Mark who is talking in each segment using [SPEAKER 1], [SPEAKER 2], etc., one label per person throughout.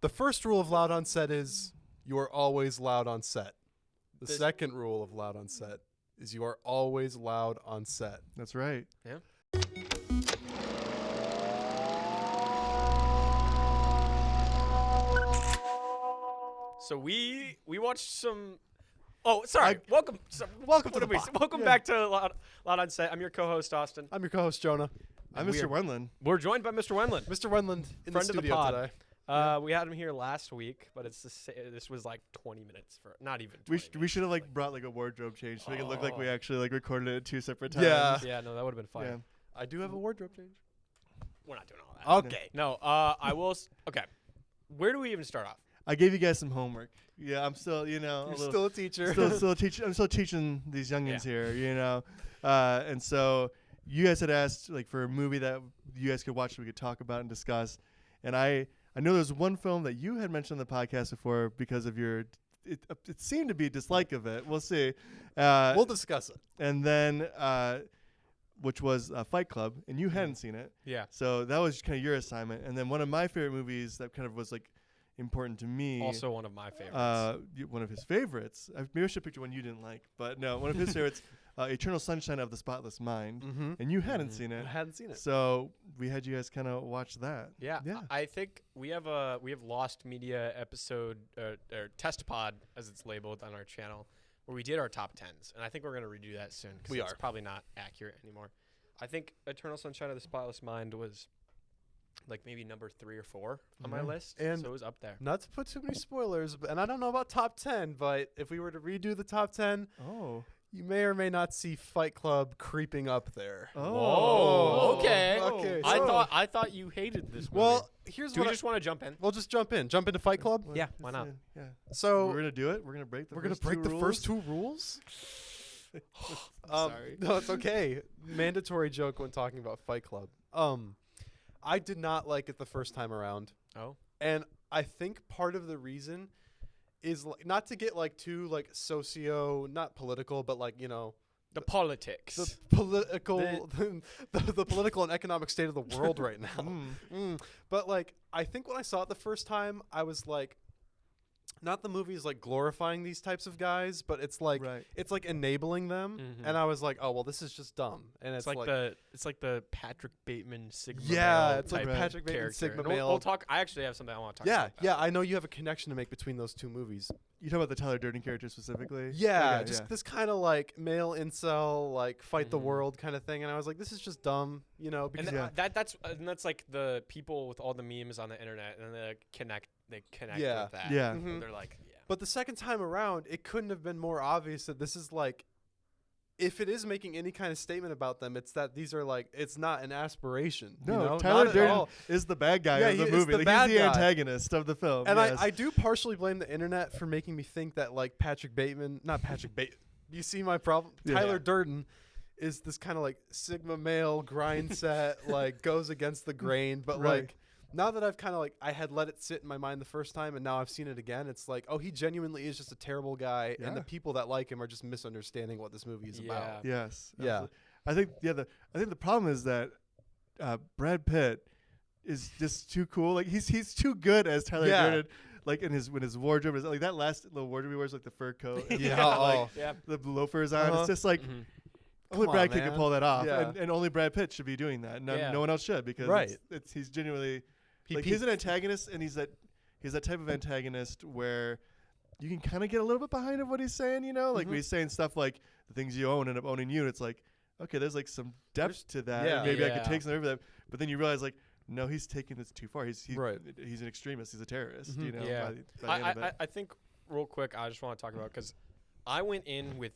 [SPEAKER 1] The first rule of loud on set is you are always loud on set. The second rule of loud on set is you are always loud on set.
[SPEAKER 2] That's right.
[SPEAKER 3] Yeah. So we watched some. Oh, sorry. Welcome to the pod. Welcome back to Loud on Set. I'm your co-host Austin.
[SPEAKER 1] I'm your co-host Jonah.
[SPEAKER 2] I'm Mr. Wendland.
[SPEAKER 3] We're joined by Mr. Wendland.
[SPEAKER 1] Mr. Wendland in the studio today.
[SPEAKER 3] We had him here last week, but this was like 20 minutes for not even. 20
[SPEAKER 2] We should have like brought like a wardrobe change to make it look like we actually like recorded it at 2 separate times.
[SPEAKER 3] Yeah, no, that would have been fun.
[SPEAKER 2] Yeah.
[SPEAKER 1] I do have a wardrobe change.
[SPEAKER 3] We're not doing all that.
[SPEAKER 1] Okay.
[SPEAKER 3] No, I will. Okay. Where do we even start off?
[SPEAKER 2] I gave you guys some homework. Yeah, I'm still,
[SPEAKER 1] You're still a teacher.
[SPEAKER 2] still teaching. I'm still teaching these youngins here, and so you guys had asked like for a movie that you guys could watch, that we could talk about and discuss. And I know there's one film that you had mentioned on the podcast before because of your, it seemed to be dislike of it. We'll see.
[SPEAKER 1] We'll discuss it.
[SPEAKER 2] And then, which was Fight Club, and you hadn't seen it.
[SPEAKER 3] Yeah.
[SPEAKER 2] So that was kind of your assignment. And then one of my favorite movies that kind of was like important to me.
[SPEAKER 3] Also one of my favorites.
[SPEAKER 2] One of his favorites. Maybe I should picture one you didn't like, but no, one of his favorites. Eternal Sunshine of the Spotless Mind, and you hadn't seen it.
[SPEAKER 1] I hadn't seen it.
[SPEAKER 2] So we had you guys kind of watch that.
[SPEAKER 3] Yeah. I think we have Lost Media episode or test pod as it's labeled on our channel where we did our top 10s, and I think we're gonna redo that soon because it's probably not accurate anymore. I think Eternal Sunshine of the Spotless Mind was like maybe number 3 or 4 on my list,
[SPEAKER 1] and
[SPEAKER 3] so it was up there.
[SPEAKER 1] Not to put too many spoilers, and I don't know about top 10, but if we were to redo the top 10, you may or may not see Fight Club creeping up there.
[SPEAKER 3] Oh, okay.
[SPEAKER 1] Okay.
[SPEAKER 3] I thought you hated this movie.
[SPEAKER 1] Well, here's
[SPEAKER 3] Do
[SPEAKER 1] what
[SPEAKER 3] we just want to jump in?
[SPEAKER 1] We'll just jump in. Jump into Fight Club?
[SPEAKER 3] Yeah, why not?
[SPEAKER 2] Yeah.
[SPEAKER 1] So
[SPEAKER 2] we're gonna do it. We're gonna break the
[SPEAKER 1] first two rules.
[SPEAKER 2] Sorry.
[SPEAKER 1] No, it's okay. Mandatory joke when talking about Fight Club. I did not like it the first time around.
[SPEAKER 3] Oh.
[SPEAKER 1] And I think part of the reason is not to get like too like not political, but like,
[SPEAKER 3] The politics.
[SPEAKER 1] the political the political and economic state of the world right now. But like I think when I saw it the first time, I was like, not the movie is like glorifying these types of guys, but it's like it's like enabling them, and I was like, oh well, this is just dumb. And it's like the Patrick Bateman Sigma. Yeah, it's like Patrick Bateman
[SPEAKER 3] character.
[SPEAKER 1] Sigma
[SPEAKER 3] And
[SPEAKER 1] male.
[SPEAKER 3] we'll talk. I actually have something I want to talk about.
[SPEAKER 1] Yeah. I know you have a connection to make between those two movies.
[SPEAKER 2] You talk about the Tyler Durden character specifically?
[SPEAKER 1] Yeah, this kind of like male incel, like fight the world kind of thing. And I was like, this is just dumb, because
[SPEAKER 3] that's like the people with all the memes on the internet, and they connect with that.
[SPEAKER 2] Yeah.
[SPEAKER 3] They're like,
[SPEAKER 1] But the second time around, it couldn't have been more obvious that this is like, if it is making any kind of statement about them, it's that these are like, it's not an aspiration.
[SPEAKER 2] No, Tyler Durden is the bad guy of the movie. He's the antagonist of the film.
[SPEAKER 1] And I do partially blame the internet for making me think that like you see my problem? Tyler Durden is this kind of like Sigma male grind set, like goes against the grain. But like, now that I've kind of like, I had let it sit in my mind the first time, and now I've seen it again, it's like, oh, he genuinely is just a terrible guy, and the people that like him are just misunderstanding what this movie is about.
[SPEAKER 2] Yes.
[SPEAKER 1] Yeah.
[SPEAKER 2] Absolutely. I think the problem is that Brad Pitt is just too cool. Like he's too good as Tyler Durden. Like in his wardrobe, is like that last little wardrobe he wears, like the fur coat, and the loafers on. It's just like. Only Brad Pitt can pull that off, and only Brad Pitt should be doing that. No one else should, because he's genuinely he's an antagonist, and he's that type of antagonist where you can kind of get a little bit behind of what he's saying, like when he's saying stuff like the things you own end up owning you. It's like, okay, there's like some depth to that. And maybe I could take some of that, but then you realize like, no, he's taking this too far. He's an extremist. He's a terrorist.
[SPEAKER 3] I think real quick, I just want to talk about, because I went in with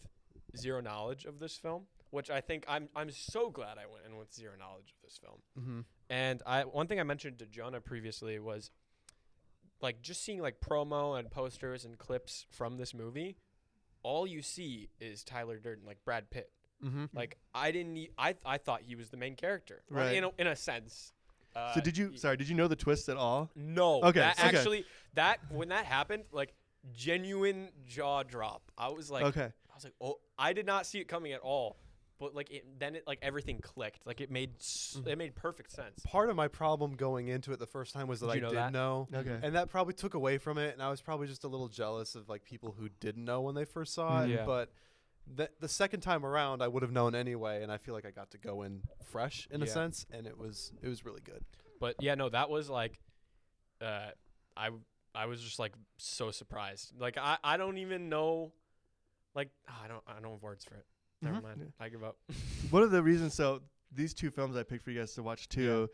[SPEAKER 3] zero knowledge of this film, which I think I'm so glad I went in with zero knowledge of this film. And one thing I mentioned to Jonah previously was like just seeing like promo and posters and clips from this movie. All you see is Tyler Durden, like Brad Pitt. Like I thought he was the main character,
[SPEAKER 2] right?
[SPEAKER 3] In a sense.
[SPEAKER 2] So did you know the twist at all?
[SPEAKER 3] No.
[SPEAKER 2] Okay.
[SPEAKER 3] Actually, when that happened, like genuine jaw drop. I was like, oh, I did not see it coming at all. but like then it like everything clicked. Like it made perfect sense.
[SPEAKER 1] Part of my problem going into it the first time was that I did know.
[SPEAKER 2] Okay.
[SPEAKER 1] And that probably took away from it, and I was probably just a little jealous of like people who didn't know when they first saw it.
[SPEAKER 3] Yeah.
[SPEAKER 1] But the second time around, I would have known anyway, and I feel like I got to go in fresh in a sense, and it was really good.
[SPEAKER 3] But yeah, no, that was like, I was just like so surprised. Like I don't even know, like I don't have words for it. Never mind. Yeah. I give up.
[SPEAKER 2] One of the reasons, so these two films I picked for you guys to watch too,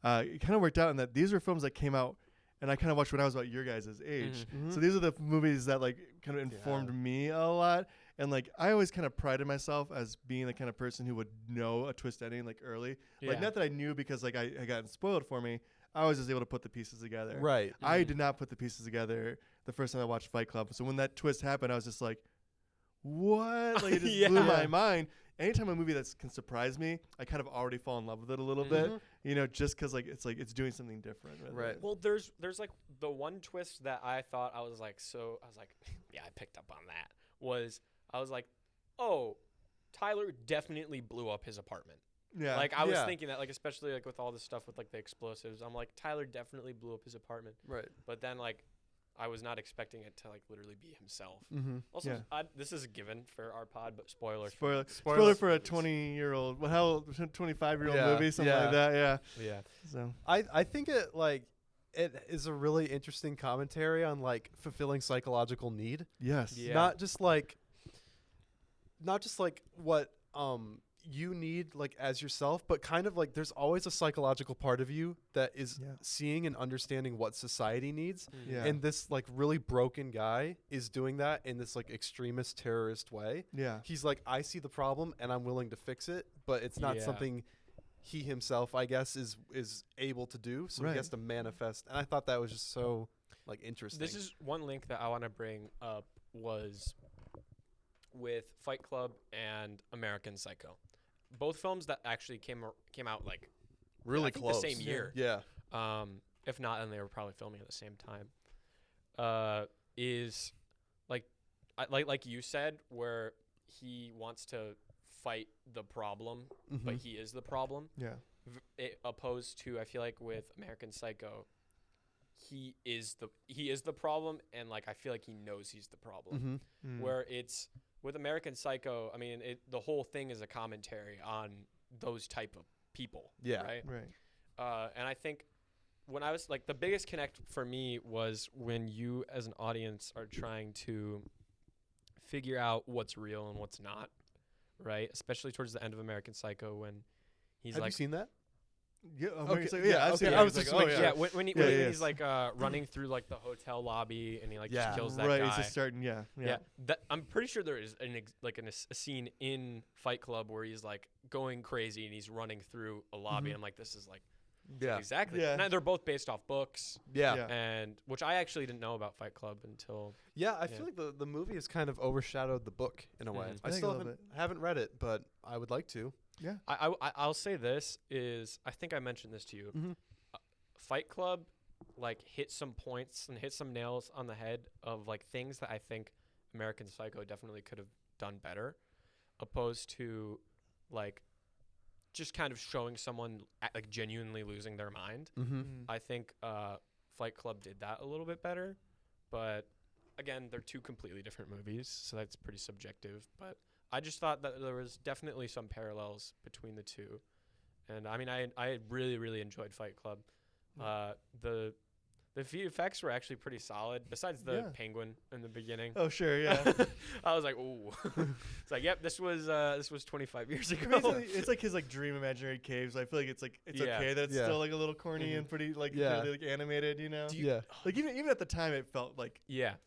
[SPEAKER 2] it kind of worked out in that these are films that came out and I kind of watched when I was about your guys' age.
[SPEAKER 1] Mm-hmm.
[SPEAKER 2] So these are the movies that like kind of informed me a lot. And like I always kind of prided myself as being the kind of person who would know a twist ending like early. Like not that I knew because like I got spoiled for me. I was just able to put the pieces together.
[SPEAKER 1] Right.
[SPEAKER 2] I did not put the pieces together the first time I watched Fight Club. So when that twist happened, I was just like, what? Like it just blew my mind. Anytime a movie that can surprise me, I kind of already fall in love with it a little bit, you know, just because like it's doing something different.
[SPEAKER 1] Right.
[SPEAKER 3] Well, there's like the one twist that I thought I was like, yeah, I picked up on that. I was like, oh, Tyler definitely blew up his apartment.
[SPEAKER 2] Yeah.
[SPEAKER 3] Like I was thinking that, like especially like with all this stuff with like the explosives, I'm like Tyler definitely blew up his apartment.
[SPEAKER 1] Right.
[SPEAKER 3] But then like I was not expecting it to like literally be himself.
[SPEAKER 1] Mm-hmm.
[SPEAKER 3] Also, this is a given for our pod, but spoiler
[SPEAKER 2] for a 20-year-old, 25-year-old movie, something like that. Yeah.
[SPEAKER 3] Yeah.
[SPEAKER 2] So
[SPEAKER 1] I think it is a really interesting commentary on like fulfilling psychological need.
[SPEAKER 2] Yes.
[SPEAKER 3] Yeah.
[SPEAKER 1] Not just like what you need like as yourself, but kind of like there's always a psychological part of you that is seeing and understanding what society needs.
[SPEAKER 2] Yeah.
[SPEAKER 1] And this like really broken guy is doing that in this like extremist terrorist way.
[SPEAKER 2] Yeah.
[SPEAKER 1] He's like, I see the problem and I'm willing to fix it, but it's not something he himself, I guess, is able to do. So he has to manifest. And I thought that was just so like interesting.
[SPEAKER 3] This is one link that I want to bring up was with Fight Club and American Psycho. Both films that actually came out like
[SPEAKER 1] really close
[SPEAKER 3] the same year.
[SPEAKER 1] Yeah.
[SPEAKER 3] If not, then they were probably filming at the same time. Is like you said, where he wants to fight the problem, but he is the problem.
[SPEAKER 2] Yeah.
[SPEAKER 3] Opposed to, I feel like with American Psycho, he is the problem, and like I feel like he knows he's the problem. Where it's with American Psycho, I mean, the whole thing is a commentary on those type of people.
[SPEAKER 1] Yeah.
[SPEAKER 3] Right.
[SPEAKER 2] Right.
[SPEAKER 3] And I think when I was like the biggest connect for me was when you as an audience are trying to figure out what's real and what's not. Right. Especially towards the end of American Psycho when he's
[SPEAKER 1] Have
[SPEAKER 3] like,
[SPEAKER 1] you seen that?
[SPEAKER 2] Yeah.
[SPEAKER 1] Okay.
[SPEAKER 2] So, yeah. I've seen it.
[SPEAKER 1] I was
[SPEAKER 2] Like,
[SPEAKER 1] just
[SPEAKER 3] when he's like running through like the hotel lobby and he like just kills that guy.
[SPEAKER 2] Right. He's just starting. Yeah.
[SPEAKER 3] That, I'm pretty sure there is a scene in Fight Club where he's like going crazy and he's running through a lobby. And I'm like, this is like exactly.
[SPEAKER 2] Yeah.
[SPEAKER 3] And they're both based off books.
[SPEAKER 1] Yeah.
[SPEAKER 3] And which I actually didn't know about Fight Club until.
[SPEAKER 1] Yeah, I feel like the movie has kind of overshadowed the book in a way. I still haven't read it, but I would like to.
[SPEAKER 2] Yeah.
[SPEAKER 3] I'll say this is, I think I mentioned this to you. Fight Club like hit some points and hit some nails on the head of like things that I think American Psycho definitely could have done better, opposed to like just kind of showing someone like genuinely losing their mind. I think Fight Club did that a little bit better, but again, they're two completely different movies, so that's pretty subjective. But I just thought that there was definitely some parallels between the two. And I mean, I really, really enjoyed Fight Club. The VFX were actually pretty solid, besides the penguin in the beginning.
[SPEAKER 2] Oh, sure, yeah.
[SPEAKER 3] I was like, ooh. It's like, yep, this was 25 years ago.
[SPEAKER 2] I mean, it's like his like dream imaginary caves. I feel like it's okay that it's still like a little corny and pretty like really, like animated, you know? Like even at the time it felt like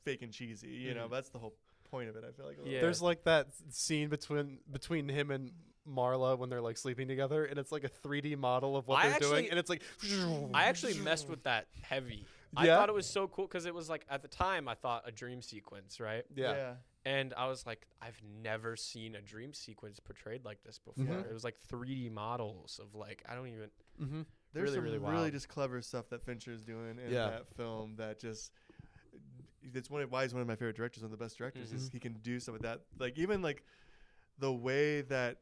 [SPEAKER 2] fake and cheesy, you know? But that's the whole point of it, I feel like.
[SPEAKER 1] There's like that scene between him and Marla when they're like sleeping together, and it's like a 3D model of what they're doing, and it's like
[SPEAKER 3] I actually messed with that heavy. I thought it was so cool because it was like at the time I thought a dream sequence, right?
[SPEAKER 1] Yeah.
[SPEAKER 3] And I was like, I've never seen a dream sequence portrayed like this before. It was like 3D models of like I don't even.
[SPEAKER 2] There's
[SPEAKER 3] really,
[SPEAKER 2] some really just clever stuff that Fincher's doing in that film that just. That's why he's one of my favorite directors, one of the best directors. Is he can do stuff like that. Like even like the way that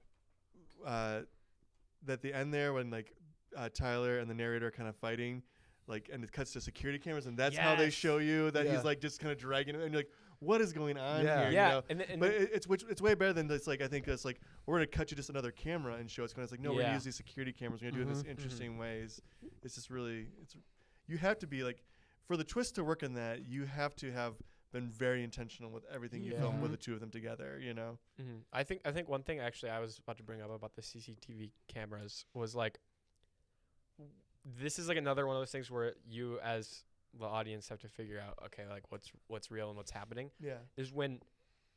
[SPEAKER 2] at the end there when like Tyler and the narrator are kind of fighting, like, and it cuts to security cameras, and that's how they show you that he's like just kind of dragging it, and you're like, what is going on here?
[SPEAKER 3] Yeah,
[SPEAKER 2] you know? But it's way better than this. Like, I think it's like we're gonna cut you just another camera and show it's going. It's like, no, we're gonna use these security cameras. We're gonna do it in this interesting ways. It's just really, you have to be like, for the twist to work in that, you have to have been very intentional with everything you film with the two of them together. You know.
[SPEAKER 3] I think one thing actually I was about to bring up about the CCTV cameras was like, this is like another one of those things where you as the audience have to figure out, okay, like what's real and what's happening. Is when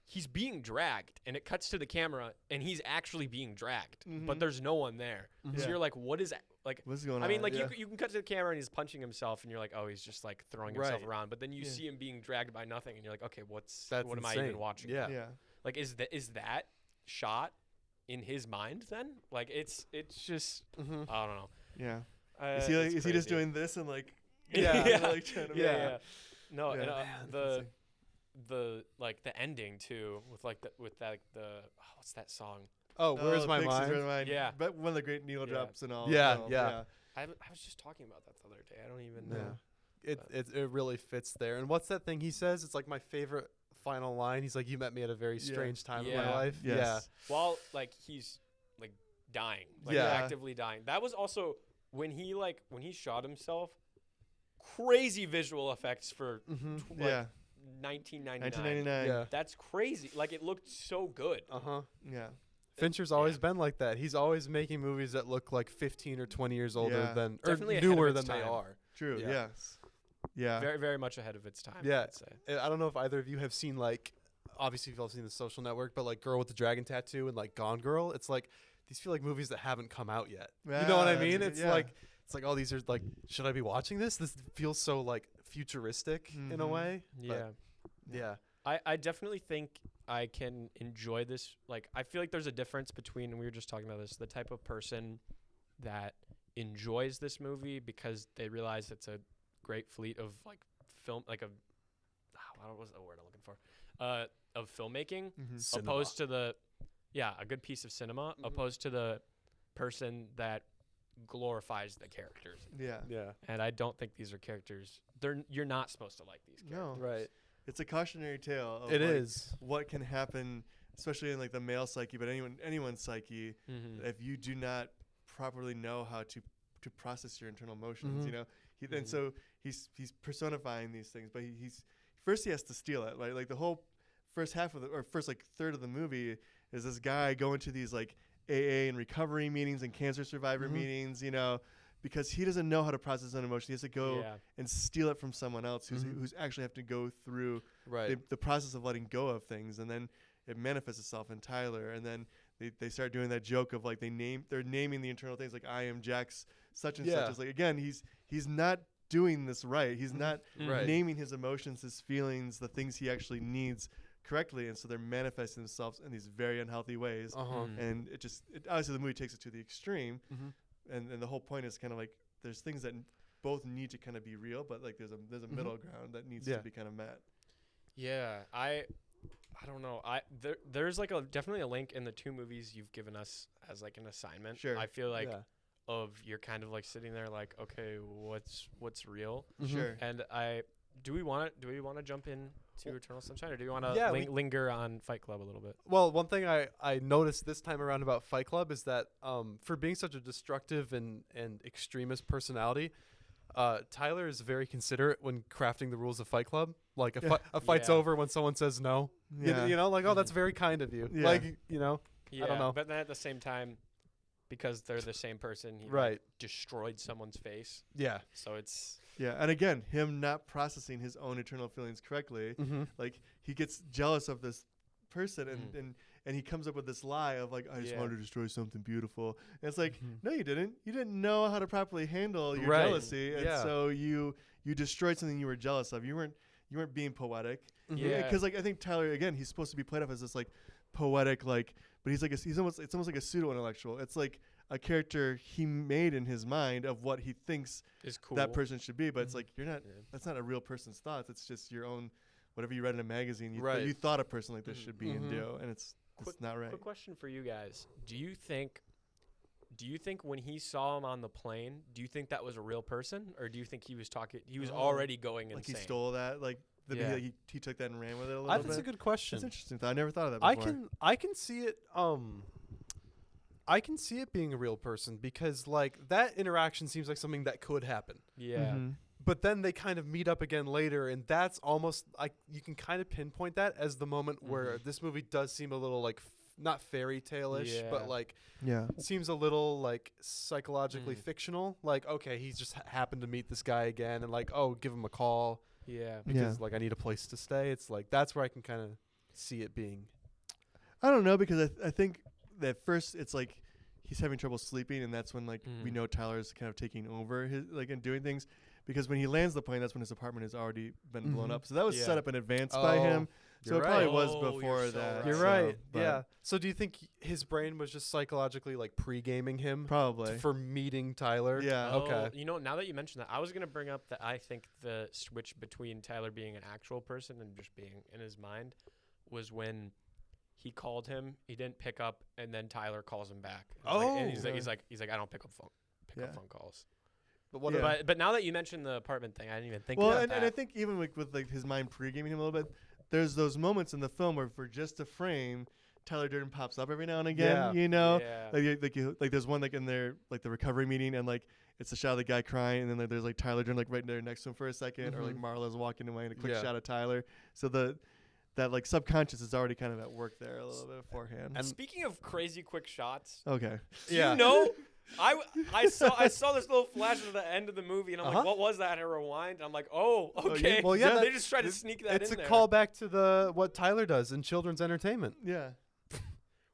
[SPEAKER 3] he's being dragged and it cuts to the camera and he's actually being dragged, but there's no one there. So you're like, what is like?
[SPEAKER 2] What's going on?
[SPEAKER 3] I mean, like you can cut to the camera and he's punching himself and you're like, oh, he's just like throwing himself around. But then you see him being dragged by nothing and you're like, okay, what am I even watching? Like, is that shot in his mind then? Like, it's just I don't know.
[SPEAKER 2] Is he just doing this and like?
[SPEAKER 3] Like trying to No, and the like the ending too with what's that song?
[SPEAKER 1] Oh, Where's My Mind?
[SPEAKER 3] Yeah,
[SPEAKER 2] but one of the great needle drops and all.
[SPEAKER 1] Yeah.
[SPEAKER 3] I was just talking about that the other day. I don't even know.
[SPEAKER 1] It really fits there. And what's that thing he says? It's like my favorite final line. He's like, "You met me at a very strange time in my life."
[SPEAKER 2] Yes.
[SPEAKER 3] While like he's like dying, like actively dying. That was also when he shot himself. Crazy visual effects for 1999.
[SPEAKER 2] Yeah.
[SPEAKER 3] That's crazy. Like, it looked so good.
[SPEAKER 2] Yeah.
[SPEAKER 1] Fincher's always been like that. He's always making movies that look like 15 or 20 years older than, or
[SPEAKER 3] definitely
[SPEAKER 1] newer than they are.
[SPEAKER 2] True. Yes. Yeah.
[SPEAKER 3] Very, very much ahead of its time.
[SPEAKER 1] Yeah.
[SPEAKER 3] I'd say.
[SPEAKER 1] I don't know if either of you have seen, like, obviously you've all seen The Social Network, but like Girl with the Dragon Tattoo and like Gone Girl. It's like, these feel like movies that haven't come out yet. You know what I mean? It's like, oh, these are like, should I be watching this? This feels so like futuristic in a way.
[SPEAKER 3] Yeah. I definitely think I can enjoy this. Like, I feel like there's a difference between, we were just talking about this, the type of person that enjoys this movie because they realize it's a great fleet of like film, like what was the word I'm looking for? Of filmmaking, opposed to a good piece of cinema, opposed to the person that glorifies the characters.
[SPEAKER 2] Yeah.
[SPEAKER 3] And I don't think these are characters. You're not supposed to like these characters.
[SPEAKER 2] No. Right. It's a cautionary tale of what can happen, especially in like the male psyche, but anyone's psyche, if you do not properly know how to process your internal emotions, you know. And so he's personifying these things, but he has to steal it. Like the whole first half of first like third of the movie is this guy going to these like AA and recovery meetings and cancer survivor meetings, you know, because he doesn't know how to process his own emotions. He has to go and steal it from someone else who's actually have to go through the process of letting go of things, and then it manifests itself in Tyler, and then they start doing that joke of like they're naming the internal things, like I am Jack's such and such. It's like, again, he's not doing this right. He's not naming his emotions, his feelings, the things he actually needs correctly, and so they're manifesting themselves in these very unhealthy ways. And it obviously the movie takes it to the extreme, and the whole point is kind of like there's things that both need to kind of be real, but like there's a middle ground that needs to be kind of met.
[SPEAKER 3] I don't know. There's like definitely a link in the two movies you've given us as like an assignment.
[SPEAKER 2] Sure.
[SPEAKER 3] I feel like you're kind of like sitting there like, okay, what's real?
[SPEAKER 2] Sure.
[SPEAKER 3] And do we want to jump in to Eternal Sunshine, or do we want to linger on Fight Club a little bit?
[SPEAKER 1] Well, one thing I noticed this time around about Fight Club is that for being such a destructive and extremist personality, Tyler is very considerate when crafting the rules of Fight Club. Like a fight's over when someone says no. You know, like, oh, that's very kind of you. Like, you know, I don't know.
[SPEAKER 3] But then at the same time, because they're the same person, he destroyed someone's face.
[SPEAKER 1] Yeah.
[SPEAKER 3] So it's...
[SPEAKER 2] Yeah, and again, him not processing his own internal feelings correctly, like he gets jealous of this person, and he comes up with this lie of like, I just wanted to destroy something beautiful. And it's like, no, you didn't. You didn't know how to properly handle your jealousy, and so you destroyed something you were jealous of. You weren't being poetic. Because like I think Tyler, again, he's supposed to be played off as this like poetic, like, but it's almost like a pseudo intellectual. It's like a character he made in his mind of what he thinks
[SPEAKER 3] is cool.
[SPEAKER 2] that person should be, but it's like you're not. That's not a real person's thoughts. It's just your own, whatever you read in a magazine. You thought a person like this should be and do, and it's not right.
[SPEAKER 3] Quick question for you guys: do you think do you think when he saw him on the plane, do you think that was a real person, or do you think he was talking? He was already going
[SPEAKER 2] like
[SPEAKER 3] insane.
[SPEAKER 2] He stole that, like he took that and ran with it a little bit.
[SPEAKER 1] That's a good question.
[SPEAKER 2] That's interesting. I never thought of that before.
[SPEAKER 1] I can see it. I can see it being a real person because like that interaction seems like something that could happen.
[SPEAKER 3] Yeah.
[SPEAKER 2] Mm-hmm.
[SPEAKER 1] But then they kind of meet up again later, and that's almost like you can kind of pinpoint that as the moment where this movie does seem a little like not fairy tale-ish, but like seems a little like psychologically fictional. Like, okay, he's just happened to meet this guy again, and like, oh, give him a call.
[SPEAKER 3] Yeah.
[SPEAKER 1] Because like I need a place to stay. It's like that's where I can kind of see it being.
[SPEAKER 2] I don't know, because I think that first it's like he's having trouble sleeping, and that's when like we know Tyler's kind of taking over his like and doing things. Because when he lands the plane, that's when his apartment has already been blown up. So that was set up in advance by him. So it probably was before that.
[SPEAKER 1] Right. You're right. Yeah. So do you think his brain was just psychologically like pre-gaming him?
[SPEAKER 2] Probably.
[SPEAKER 1] For meeting Tyler?
[SPEAKER 2] Yeah.
[SPEAKER 1] Okay.
[SPEAKER 3] You know, now that you mentioned that, I was going to bring up that I think the switch between Tyler being an actual person and just being in his mind was when he called him, he didn't pick up, and then Tyler calls him back. And he's like, I don't pick up phone calls. But but now that you mentioned the apartment thing, I didn't even think about that.
[SPEAKER 2] And I think even with like his mind pre-gaming him a little bit, there's those moments in the film where for just a frame, Tyler Durden pops up every now and again. You know, like there's one like in their like the recovery meeting, and like it's a shot of the guy crying, and then like, there's like Tyler Durden like right there next to him for a second, or like Marla's walking away and a quick shot of Tyler. So that like subconscious is already kind of at work there a little bit beforehand.
[SPEAKER 3] And speaking of crazy quick shots,
[SPEAKER 1] you
[SPEAKER 3] know. I saw this little flash at the end of the movie, and I'm like, what was that? And I rewind, and I'm like, oh, okay.
[SPEAKER 1] Well, yeah,
[SPEAKER 3] they just try to sneak that in there.
[SPEAKER 1] It's a callback to what Tyler does in children's entertainment.
[SPEAKER 2] Yeah.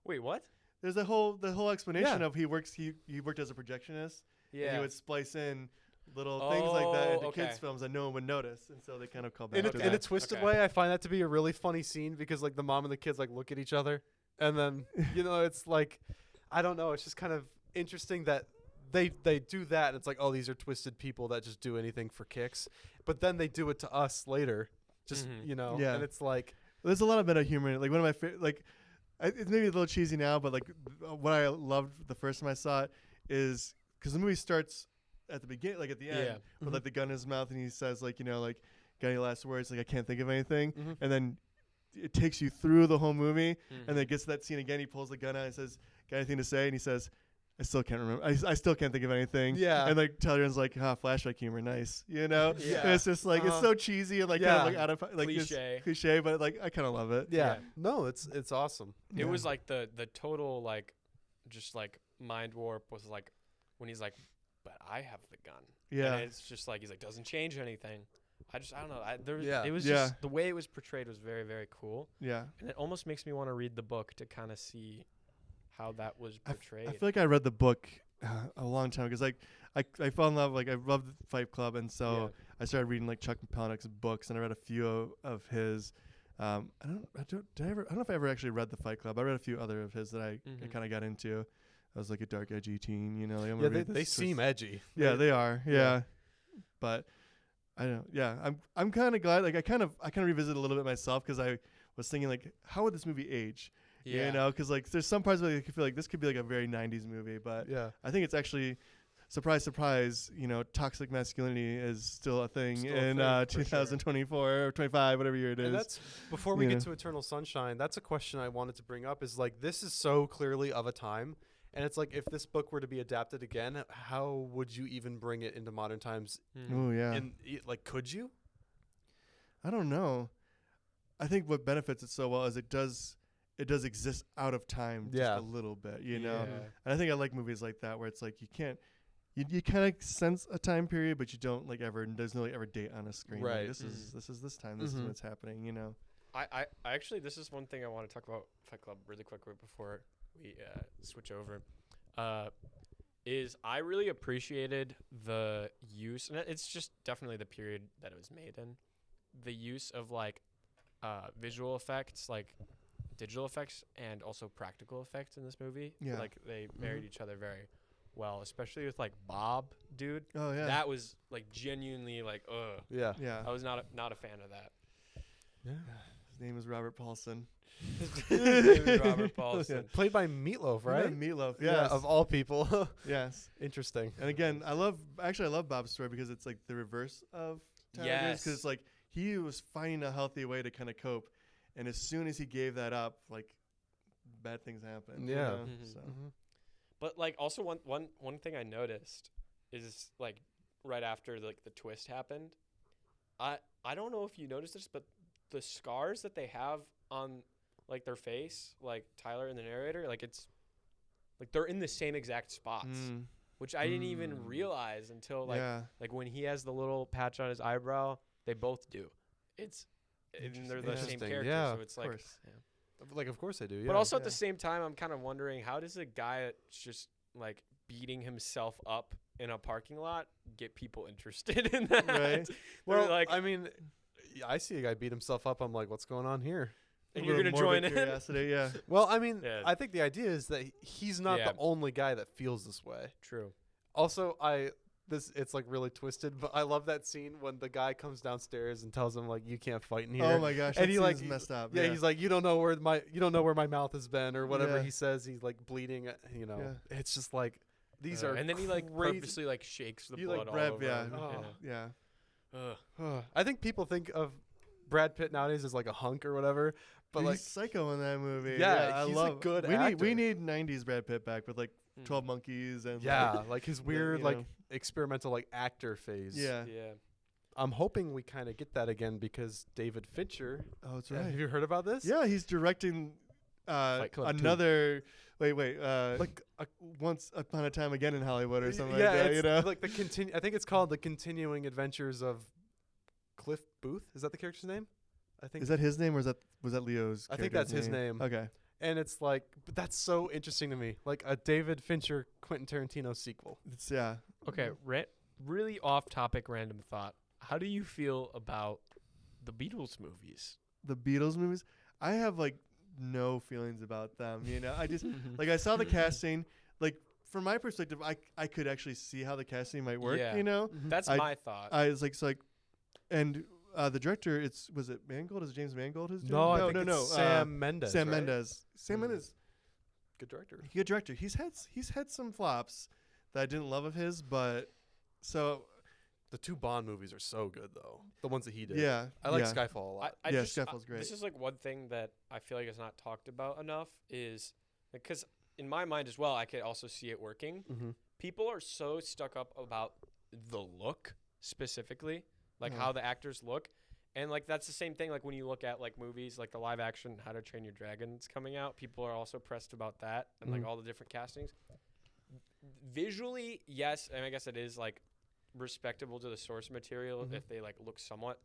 [SPEAKER 3] Wait, what?
[SPEAKER 2] There's the whole explanation of he worked as a projectionist.
[SPEAKER 3] Yeah.
[SPEAKER 2] And he would splice in little things like that into kids' films that no one would notice, and so they kind of call back to that.
[SPEAKER 1] In a twisted way, I find that to be a really funny scene because like the mom and the kids like look at each other, and then it's like, I don't know, it's just kind of interesting that they do that, and it's like, oh, these are twisted people that just do anything for kicks, but then they do it to us later, just and it's like
[SPEAKER 2] there's a lot of meta humor. Like one of my favorite, like it's maybe a little cheesy now, but like what I loved the first time I saw it is because the movie starts at the beginning, like at the end, with like the gun in his mouth, and he says like like got any last words, like I can't think of anything, and then it takes you through the whole movie, and then it gets to that scene again. He pulls the gun out and says, "Got anything to say?" And he says, I still can't remember. I still can't think of anything. Yeah. And like Tyler's like, flashback humor, nice. You know? Yeah. And it's just like it's so cheesy and like kind of like out of like cliche, but like I kind of love it.
[SPEAKER 1] Yeah. No, it's awesome.
[SPEAKER 3] It was like the total like just like mind warp was like when he's like, but I have the gun. Yeah. And it's just like he's like doesn't change anything. I don't know. It was just the way it was portrayed was very, very cool. Yeah. And it almost makes me want to read the book to kind of see how that was portrayed.
[SPEAKER 2] I feel like I read the book a long time because like I fell in love, like I loved Fight Club, and so I started reading like Chuck Palahniuk's books, and I read a few of his. I don't know if I ever actually read the Fight Club. I read a few other of his that I kind of got into. I was like a dark, edgy teen, like I'm gonna read this.
[SPEAKER 1] They seem edgy.
[SPEAKER 2] Yeah, they are. Yeah, but I don't. Yeah, I'm kind of glad. Like I kind of revisit a little bit myself because I was thinking like, how would this movie age? Yeah. Because like there's some parts where I feel like this could be like a very 90s movie, but I think it's actually, surprise, surprise, toxic masculinity is still a thing in 2024 or 25, whatever year it is.
[SPEAKER 1] And that's, before we get to Eternal Sunshine, that's a question I wanted to bring up is like, this is so clearly of a time. And it's like, if this book were to be adapted again, how would you even bring it into modern times?
[SPEAKER 2] Oh, yeah.
[SPEAKER 1] Like, could you?
[SPEAKER 2] I don't know. I think what benefits it so well is it does exist out of time just a little bit, And I think I like movies like that where it's like you can't, you kind of sense a time period, but you don't like ever, there's no like ever date on a screen. Right. Like, this is this time, this is what's happening,
[SPEAKER 3] I actually, this is one thing I want to talk about Fight Club really quick before we switch over. Is I really appreciated the use, and it's just definitely the period that it was made in, the use of like visual effects, like digital effects and also practical effects in this movie. Yeah. Like they married each other very well, especially with like Bob, dude. Oh yeah. That was like genuinely like, ugh. Yeah. Yeah. I was not a fan of that.
[SPEAKER 1] Yeah.
[SPEAKER 2] His name is Robert Paulson.
[SPEAKER 3] His name is Robert Paulson.
[SPEAKER 1] Played by Meatloaf, right?
[SPEAKER 2] Meatloaf,
[SPEAKER 1] Yeah,
[SPEAKER 2] yes.
[SPEAKER 1] of all people.
[SPEAKER 2] Yes.
[SPEAKER 1] Interesting.
[SPEAKER 2] And again, I love Bob's story because it's like the reverse of Tyler Durden's, because it's like he was finding a healthy way to kind of cope, and as soon as he gave that up, like bad things happened.
[SPEAKER 1] Yeah.
[SPEAKER 2] You know?
[SPEAKER 3] Mhm.
[SPEAKER 2] So.
[SPEAKER 3] But like also one thing I noticed is like right after like the twist happened, I don't know if you noticed this, but the scars that they have on like their face, like Tyler and the narrator, like it's like they're in the same exact spots, which I didn't even realize until like when he has the little patch on his eyebrow, they both do. And they're the same character, so it's like
[SPEAKER 1] Like, of course I do. Yeah.
[SPEAKER 3] But also at the same time, I'm kind of wondering, how does a guy that's just like beating himself up in a parking lot get people interested in that?
[SPEAKER 2] Right.
[SPEAKER 1] Well,
[SPEAKER 3] like,
[SPEAKER 1] I mean, I see a guy beat himself up. I'm like, what's going on here?
[SPEAKER 3] and you're gonna join in.
[SPEAKER 2] Curiosity, yeah.
[SPEAKER 1] Well, I mean,
[SPEAKER 3] Yeah.
[SPEAKER 1] I think the idea is that he's not the only guy that feels this way.
[SPEAKER 3] True.
[SPEAKER 1] Also, it's like really twisted, but I love that scene when the guy comes downstairs and tells him like, you can't fight in here.
[SPEAKER 2] Oh my gosh,
[SPEAKER 1] and
[SPEAKER 2] that
[SPEAKER 1] he
[SPEAKER 2] scene
[SPEAKER 1] like
[SPEAKER 2] is messed up.
[SPEAKER 1] Yeah, he's like, you don't know where my mouth has been or whatever
[SPEAKER 2] Yeah.
[SPEAKER 1] he says. He's like bleeding. You know, it's just like these are.
[SPEAKER 3] And then he like
[SPEAKER 1] crazy.
[SPEAKER 3] purposely like shakes the
[SPEAKER 1] You,
[SPEAKER 3] blood
[SPEAKER 1] like,
[SPEAKER 3] all
[SPEAKER 2] Brad,
[SPEAKER 3] over.
[SPEAKER 2] yeah,
[SPEAKER 3] him.
[SPEAKER 2] yeah.
[SPEAKER 3] Ugh.
[SPEAKER 1] I think people think of Brad Pitt nowadays as like a hunk or whatever, but
[SPEAKER 2] He's
[SPEAKER 1] like
[SPEAKER 2] psycho in that movie.
[SPEAKER 1] Yeah,
[SPEAKER 2] I
[SPEAKER 1] he's a
[SPEAKER 2] love.
[SPEAKER 1] good
[SPEAKER 2] we
[SPEAKER 1] actor.
[SPEAKER 2] need 90s Brad Pitt back with like 12 Monkeys and
[SPEAKER 1] like his weird like experimental like actor phase.
[SPEAKER 2] yeah.
[SPEAKER 1] I'm hoping we kind of get that again because David Fincher.
[SPEAKER 2] Oh, that's right.
[SPEAKER 1] Have you heard about this?
[SPEAKER 2] Yeah, he's directing
[SPEAKER 1] Fight Club 2.
[SPEAKER 2] another. Wait.
[SPEAKER 1] Like
[SPEAKER 2] Once Upon a Time Again in Hollywood or something
[SPEAKER 1] yeah,
[SPEAKER 2] like that.
[SPEAKER 1] it's
[SPEAKER 2] You know,
[SPEAKER 1] like the I think it's called The Continuing Adventures of Cliff Booth. Is that the character's name? I think.
[SPEAKER 2] is that his name or was that Leo's?
[SPEAKER 1] I think that's his name.
[SPEAKER 2] Okay.
[SPEAKER 1] And it's like, but that's so interesting to me. Like a David Fincher, Quentin Tarantino sequel.
[SPEAKER 2] It's
[SPEAKER 3] Okay, really off-topic random thought. How do you feel about the Beatles movies?
[SPEAKER 2] The Beatles movies. I have like no feelings about them. You know, I just like I saw the casting. Like from my perspective, I could actually see how the casting might work.
[SPEAKER 3] Yeah.
[SPEAKER 2] You know,
[SPEAKER 3] That's my thought.
[SPEAKER 2] I was like, and the director, was it Mangold? Is it James Mangold who's doing
[SPEAKER 1] No,
[SPEAKER 2] it?
[SPEAKER 1] I think it's Sam Mendes.
[SPEAKER 2] Sam
[SPEAKER 1] right?
[SPEAKER 2] Mendes. Sam Mendes,
[SPEAKER 1] Good director.
[SPEAKER 2] good director. He's had some flops that I didn't love of his, but so
[SPEAKER 1] The two Bond movies are so good though. The ones that he did.
[SPEAKER 2] yeah,
[SPEAKER 1] I like
[SPEAKER 2] yeah.
[SPEAKER 1] Skyfall a lot.
[SPEAKER 3] I
[SPEAKER 2] Yeah,
[SPEAKER 3] just,
[SPEAKER 2] Skyfall's great.
[SPEAKER 3] This is like one thing that I feel like is not talked about enough is because in my mind as well, I could also see it working.
[SPEAKER 1] Mm-hmm.
[SPEAKER 3] People are so stuck up about the look specifically, like how the actors look. And like that's the same thing like when you look at like movies like the live action How to Train Your Dragon's coming out, people are also pressed about that and like all the different castings. Visually, yes, and I guess it is like respectable to the source material if they like look somewhat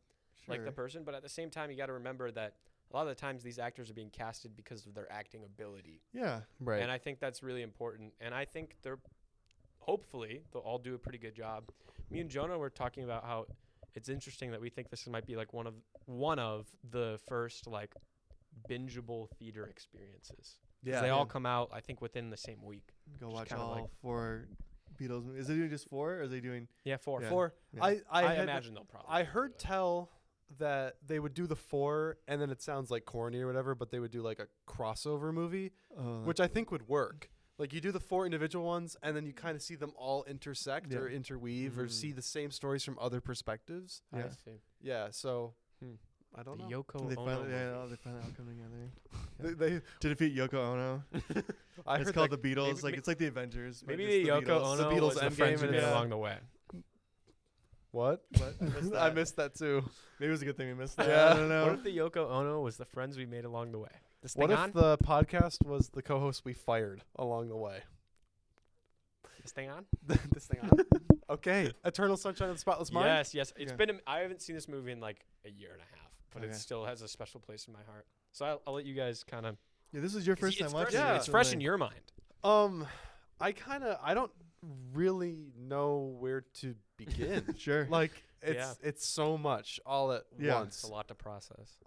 [SPEAKER 3] like the person, but at the same time you got to remember that a lot of the times these actors are being casted because of their acting ability.
[SPEAKER 2] Yeah,
[SPEAKER 1] Right.
[SPEAKER 3] And I think that's really important. And I think hopefully they'll all do a pretty good job. Me and Jonah were talking about how it's interesting that we think this might be like one of the first like bingeable theater experiences.
[SPEAKER 1] Yeah.
[SPEAKER 3] They all come out I think within the same week.
[SPEAKER 2] go
[SPEAKER 3] Just
[SPEAKER 2] watch
[SPEAKER 3] kinda
[SPEAKER 2] all
[SPEAKER 3] like-
[SPEAKER 2] 4 Beatles movies. Is it doing just 4 or are they doing?
[SPEAKER 3] Yeah, 4.
[SPEAKER 2] Yeah.
[SPEAKER 1] 4.
[SPEAKER 2] Yeah.
[SPEAKER 1] I had-
[SPEAKER 3] imagine they'll probably.
[SPEAKER 1] I
[SPEAKER 3] do
[SPEAKER 1] heard
[SPEAKER 3] it.
[SPEAKER 1] tell that they would do the 4 and then it sounds like corny or whatever, but they would do like a crossover movie, which I think would work. Like you do the 4 individual ones and then you kind of see them all intersect or interweave or see the same stories from other perspectives.
[SPEAKER 3] I
[SPEAKER 2] Yeah.
[SPEAKER 3] see.
[SPEAKER 1] Yeah, so
[SPEAKER 3] Hmm.
[SPEAKER 1] I don't
[SPEAKER 3] The
[SPEAKER 1] know.
[SPEAKER 3] Yoko
[SPEAKER 2] they
[SPEAKER 3] Ono.
[SPEAKER 2] finally all come together
[SPEAKER 1] They
[SPEAKER 2] to defeat Yoko Ono.
[SPEAKER 1] I
[SPEAKER 2] It's
[SPEAKER 1] heard
[SPEAKER 2] called
[SPEAKER 1] that-
[SPEAKER 2] the Beatles.
[SPEAKER 3] maybe-
[SPEAKER 2] like it's like the Avengers. but
[SPEAKER 3] Maybe
[SPEAKER 2] just
[SPEAKER 3] the Yoko
[SPEAKER 2] Beatles.
[SPEAKER 3] Ono
[SPEAKER 1] The Beatles
[SPEAKER 3] was the
[SPEAKER 1] Endgame
[SPEAKER 3] friends we
[SPEAKER 1] and
[SPEAKER 3] made
[SPEAKER 1] yeah.
[SPEAKER 3] along the way.
[SPEAKER 1] What?
[SPEAKER 2] What? I missed
[SPEAKER 1] I
[SPEAKER 2] that.
[SPEAKER 1] missed that too.
[SPEAKER 2] Maybe it was a good thing we missed that.
[SPEAKER 1] Yeah.
[SPEAKER 2] I don't know.
[SPEAKER 3] What if the Yoko Ono was the friends we made along the way? This
[SPEAKER 1] What
[SPEAKER 3] thing
[SPEAKER 1] if
[SPEAKER 3] on?
[SPEAKER 1] the podcast was the co-host we fired along the way?
[SPEAKER 3] This thing on?
[SPEAKER 1] This thing on? Okay. Eternal Sunshine of the Spotless Mind?
[SPEAKER 3] Yes. It's
[SPEAKER 2] Yeah.
[SPEAKER 3] been. I haven't seen this movie in like a year and a half, but
[SPEAKER 2] Okay.
[SPEAKER 3] it still has a special place in my heart. So I'll let you guys kind of.
[SPEAKER 2] Yeah, this is your first time watching.
[SPEAKER 1] Yeah.
[SPEAKER 3] It's fresh in your mind.
[SPEAKER 1] I don't really know where to begin.
[SPEAKER 2] Sure.
[SPEAKER 1] Like it's so much all at
[SPEAKER 2] Yeah.
[SPEAKER 3] It's
[SPEAKER 1] once.
[SPEAKER 3] a lot to process.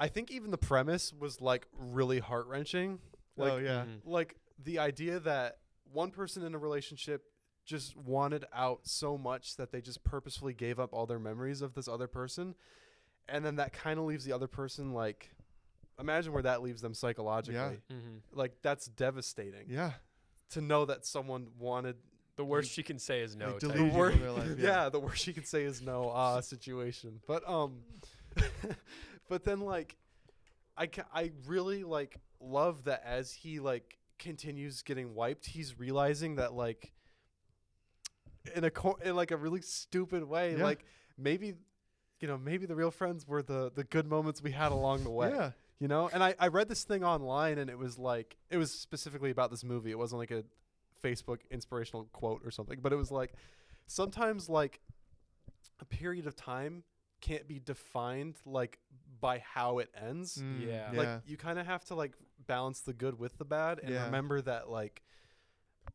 [SPEAKER 1] I think even the premise was like really heart-wrenching. Like,
[SPEAKER 2] oh yeah.
[SPEAKER 1] like the idea that one person in a relationship just wanted out so much that they just purposefully gave up all their memories of this other person. and then that kind of leaves the other person like, imagine where that leaves them psychologically.
[SPEAKER 2] Yeah.
[SPEAKER 1] Like that's devastating.
[SPEAKER 2] Yeah.
[SPEAKER 1] To know that someone wanted.
[SPEAKER 3] The worst she can say is no.
[SPEAKER 2] Like,
[SPEAKER 3] type.
[SPEAKER 2] delete you from their life.
[SPEAKER 1] Yeah, the worst she can say is no. Situation, but but then like, I really like love that as he like continues getting wiped, he's realizing that like in like a really stupid way,
[SPEAKER 2] Yeah.
[SPEAKER 1] like maybe maybe the real friends were the good moments we had along the way.
[SPEAKER 2] Yeah.
[SPEAKER 1] You know, and I read this thing online, and it was specifically about this movie. It wasn't like a Facebook inspirational quote or something, but it was like sometimes like a period of time can't be defined like by how it ends.
[SPEAKER 3] Yeah.
[SPEAKER 1] Like you kind of have to like balance the good with the bad and remember that like,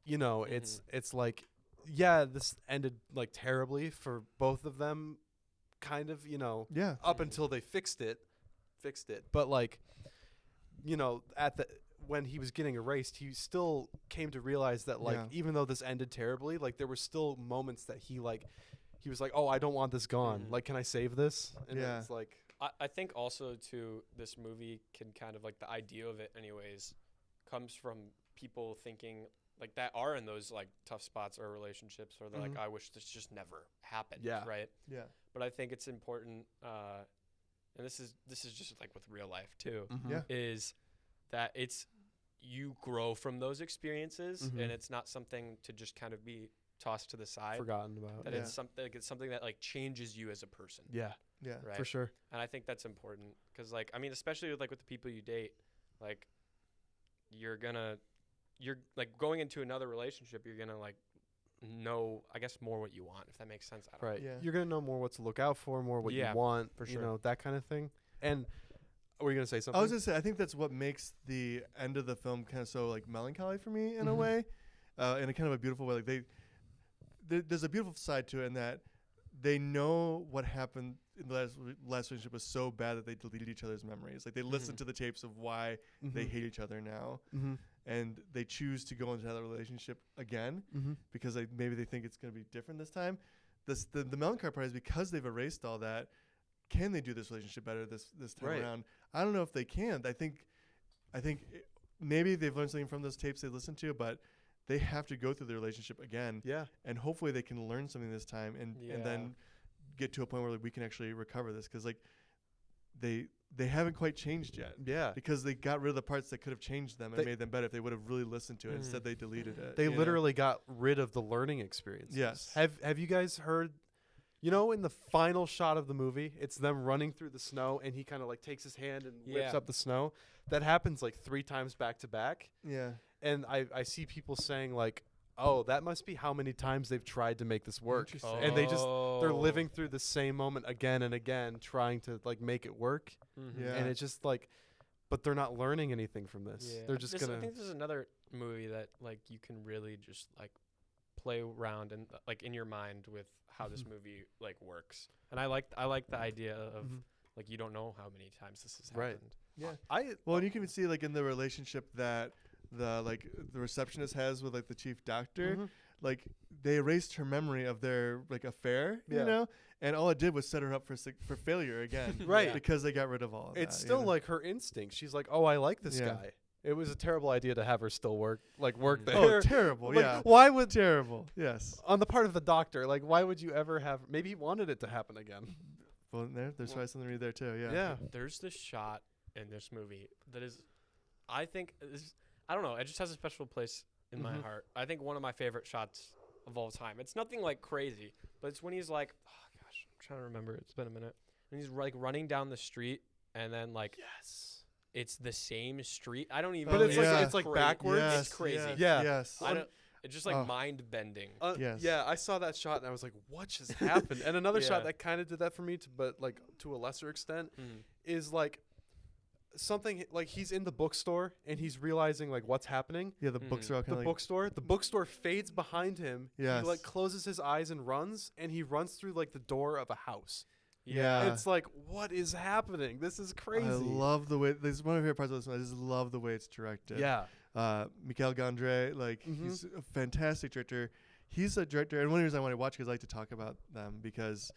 [SPEAKER 1] it's like, yeah, this ended like terribly for both of them kind of, up until they fixed it. But like, when he was getting erased, he still came to realize that like, even though this ended terribly, like there were still moments that he was like, oh, I don't want this gone. Like, can I save this? And it's like,
[SPEAKER 3] I think also too, this movie can kind of like the idea of it anyways comes from people thinking like that are in those like tough spots or relationships or they're like, I wish this just never happened.
[SPEAKER 1] Yeah.
[SPEAKER 3] Right.
[SPEAKER 2] Yeah.
[SPEAKER 3] But I think it's important, and this is just like with real life too,
[SPEAKER 2] Yeah.
[SPEAKER 3] is that you grow from those experiences and it's not something to just kind of be tossed to the side.
[SPEAKER 1] forgotten about.
[SPEAKER 3] That it's something that like changes you as a person.
[SPEAKER 1] Yeah,
[SPEAKER 2] Yeah.
[SPEAKER 3] Right?
[SPEAKER 1] for sure.
[SPEAKER 3] And I think that's important because like, I mean, especially with, like with the people you date, like you're like going into another relationship, you're gonna like know, I guess, more what you want, if that makes sense. I don't know.
[SPEAKER 1] Right.
[SPEAKER 2] Yeah.
[SPEAKER 1] You're going to know more what to look out for, more what you want,
[SPEAKER 3] for sure.
[SPEAKER 1] that kind of thing. And were you going to say something?
[SPEAKER 2] I was going to say, I think that's what makes the end of the film kind of so like melancholy for me in a way, in a kind of a beautiful way. Like there's a beautiful side to it in that they know what happened in the last relationship was so bad that they deleted each other's memories. Like they listened to the tapes of why they hate each other now, and they choose to go into another relationship again because maybe they think it's going to be different this time. The melancholy part is because they've erased all that. Can they do this relationship better this time around? I don't know if they can. I think maybe they've learned something from those tapes they listened to, but they have to go through the relationship again. Yeah. And hopefully they can learn something this time and then get to a point where like, we can actually recover this because like they haven't quite changed yet. Yeah. Because they got rid of the parts that could have changed them and made them better if they would have really listened to it. Instead they deleted it.
[SPEAKER 1] They literally got rid of the learning experience.
[SPEAKER 2] Yes.
[SPEAKER 1] Have you guys heard, in the final shot of the movie, it's them running through the snow and he kind of like takes his hand and whips up the snow. That happens like 3 times back to back. Yeah. And I see people saying like, oh, that must be how many times they've tried to make this work. And they're living through the same moment again and again, trying to like make it work. Yeah. And it's just like, but they're not learning anything from this. Yeah. They're just
[SPEAKER 3] I think this is another movie that like you can really just like play around and like in your mind with how this movie like works. And I like the idea of like you don't know how many times this has happened.
[SPEAKER 2] Yeah. Well, and you can even see like in the relationship that the receptionist has with like the chief doctor, like they erased her memory of their like affair, and all it did was set her up for failure again, right? Because they got rid of all of
[SPEAKER 1] it's that. It's still like her instinct. She's like, oh, I like this guy. It was a terrible idea to have her still work there.
[SPEAKER 2] Oh, terrible!
[SPEAKER 1] Like, why would
[SPEAKER 2] terrible? Yes.
[SPEAKER 1] On the part of the doctor, like, why would you ever have? Maybe he wanted it to happen again.
[SPEAKER 2] Well, there's probably something to read there too. Yeah.
[SPEAKER 1] Yeah.
[SPEAKER 3] There's this shot in this movie that is, I think, I don't know. It just has a special place in my heart. I think one of my favorite shots of all time. It's nothing like crazy, but it's when he's like, oh gosh, I'm trying to remember. It's been a minute. And he's like running down the street, and then like, it's the same street. I don't even.
[SPEAKER 1] But it's like backwards.
[SPEAKER 2] Yes,
[SPEAKER 3] it's crazy.
[SPEAKER 2] Yes.
[SPEAKER 3] I don't. It's just like mind bending.
[SPEAKER 2] Yes.
[SPEAKER 1] Yeah, I saw that shot and I was like, what just happened? And another shot that kind of did that for me, but like to a lesser extent, is like something like he's in the bookstore and he's realizing like what's happening.
[SPEAKER 2] Yeah, the books are all kind of
[SPEAKER 1] the bookstore fades behind him.
[SPEAKER 2] Yes.
[SPEAKER 1] He like closes his eyes and he runs through like the door of a house.
[SPEAKER 2] Yeah.
[SPEAKER 1] It's like, what is happening? This is crazy.
[SPEAKER 2] I love the way, this is one of my favorite parts of this one. I just love the way it's directed.
[SPEAKER 1] Yeah.
[SPEAKER 2] Michael Gondry, like, he's a fantastic director. He's a director, and one of the reasons I want to watch because I like to talk about them because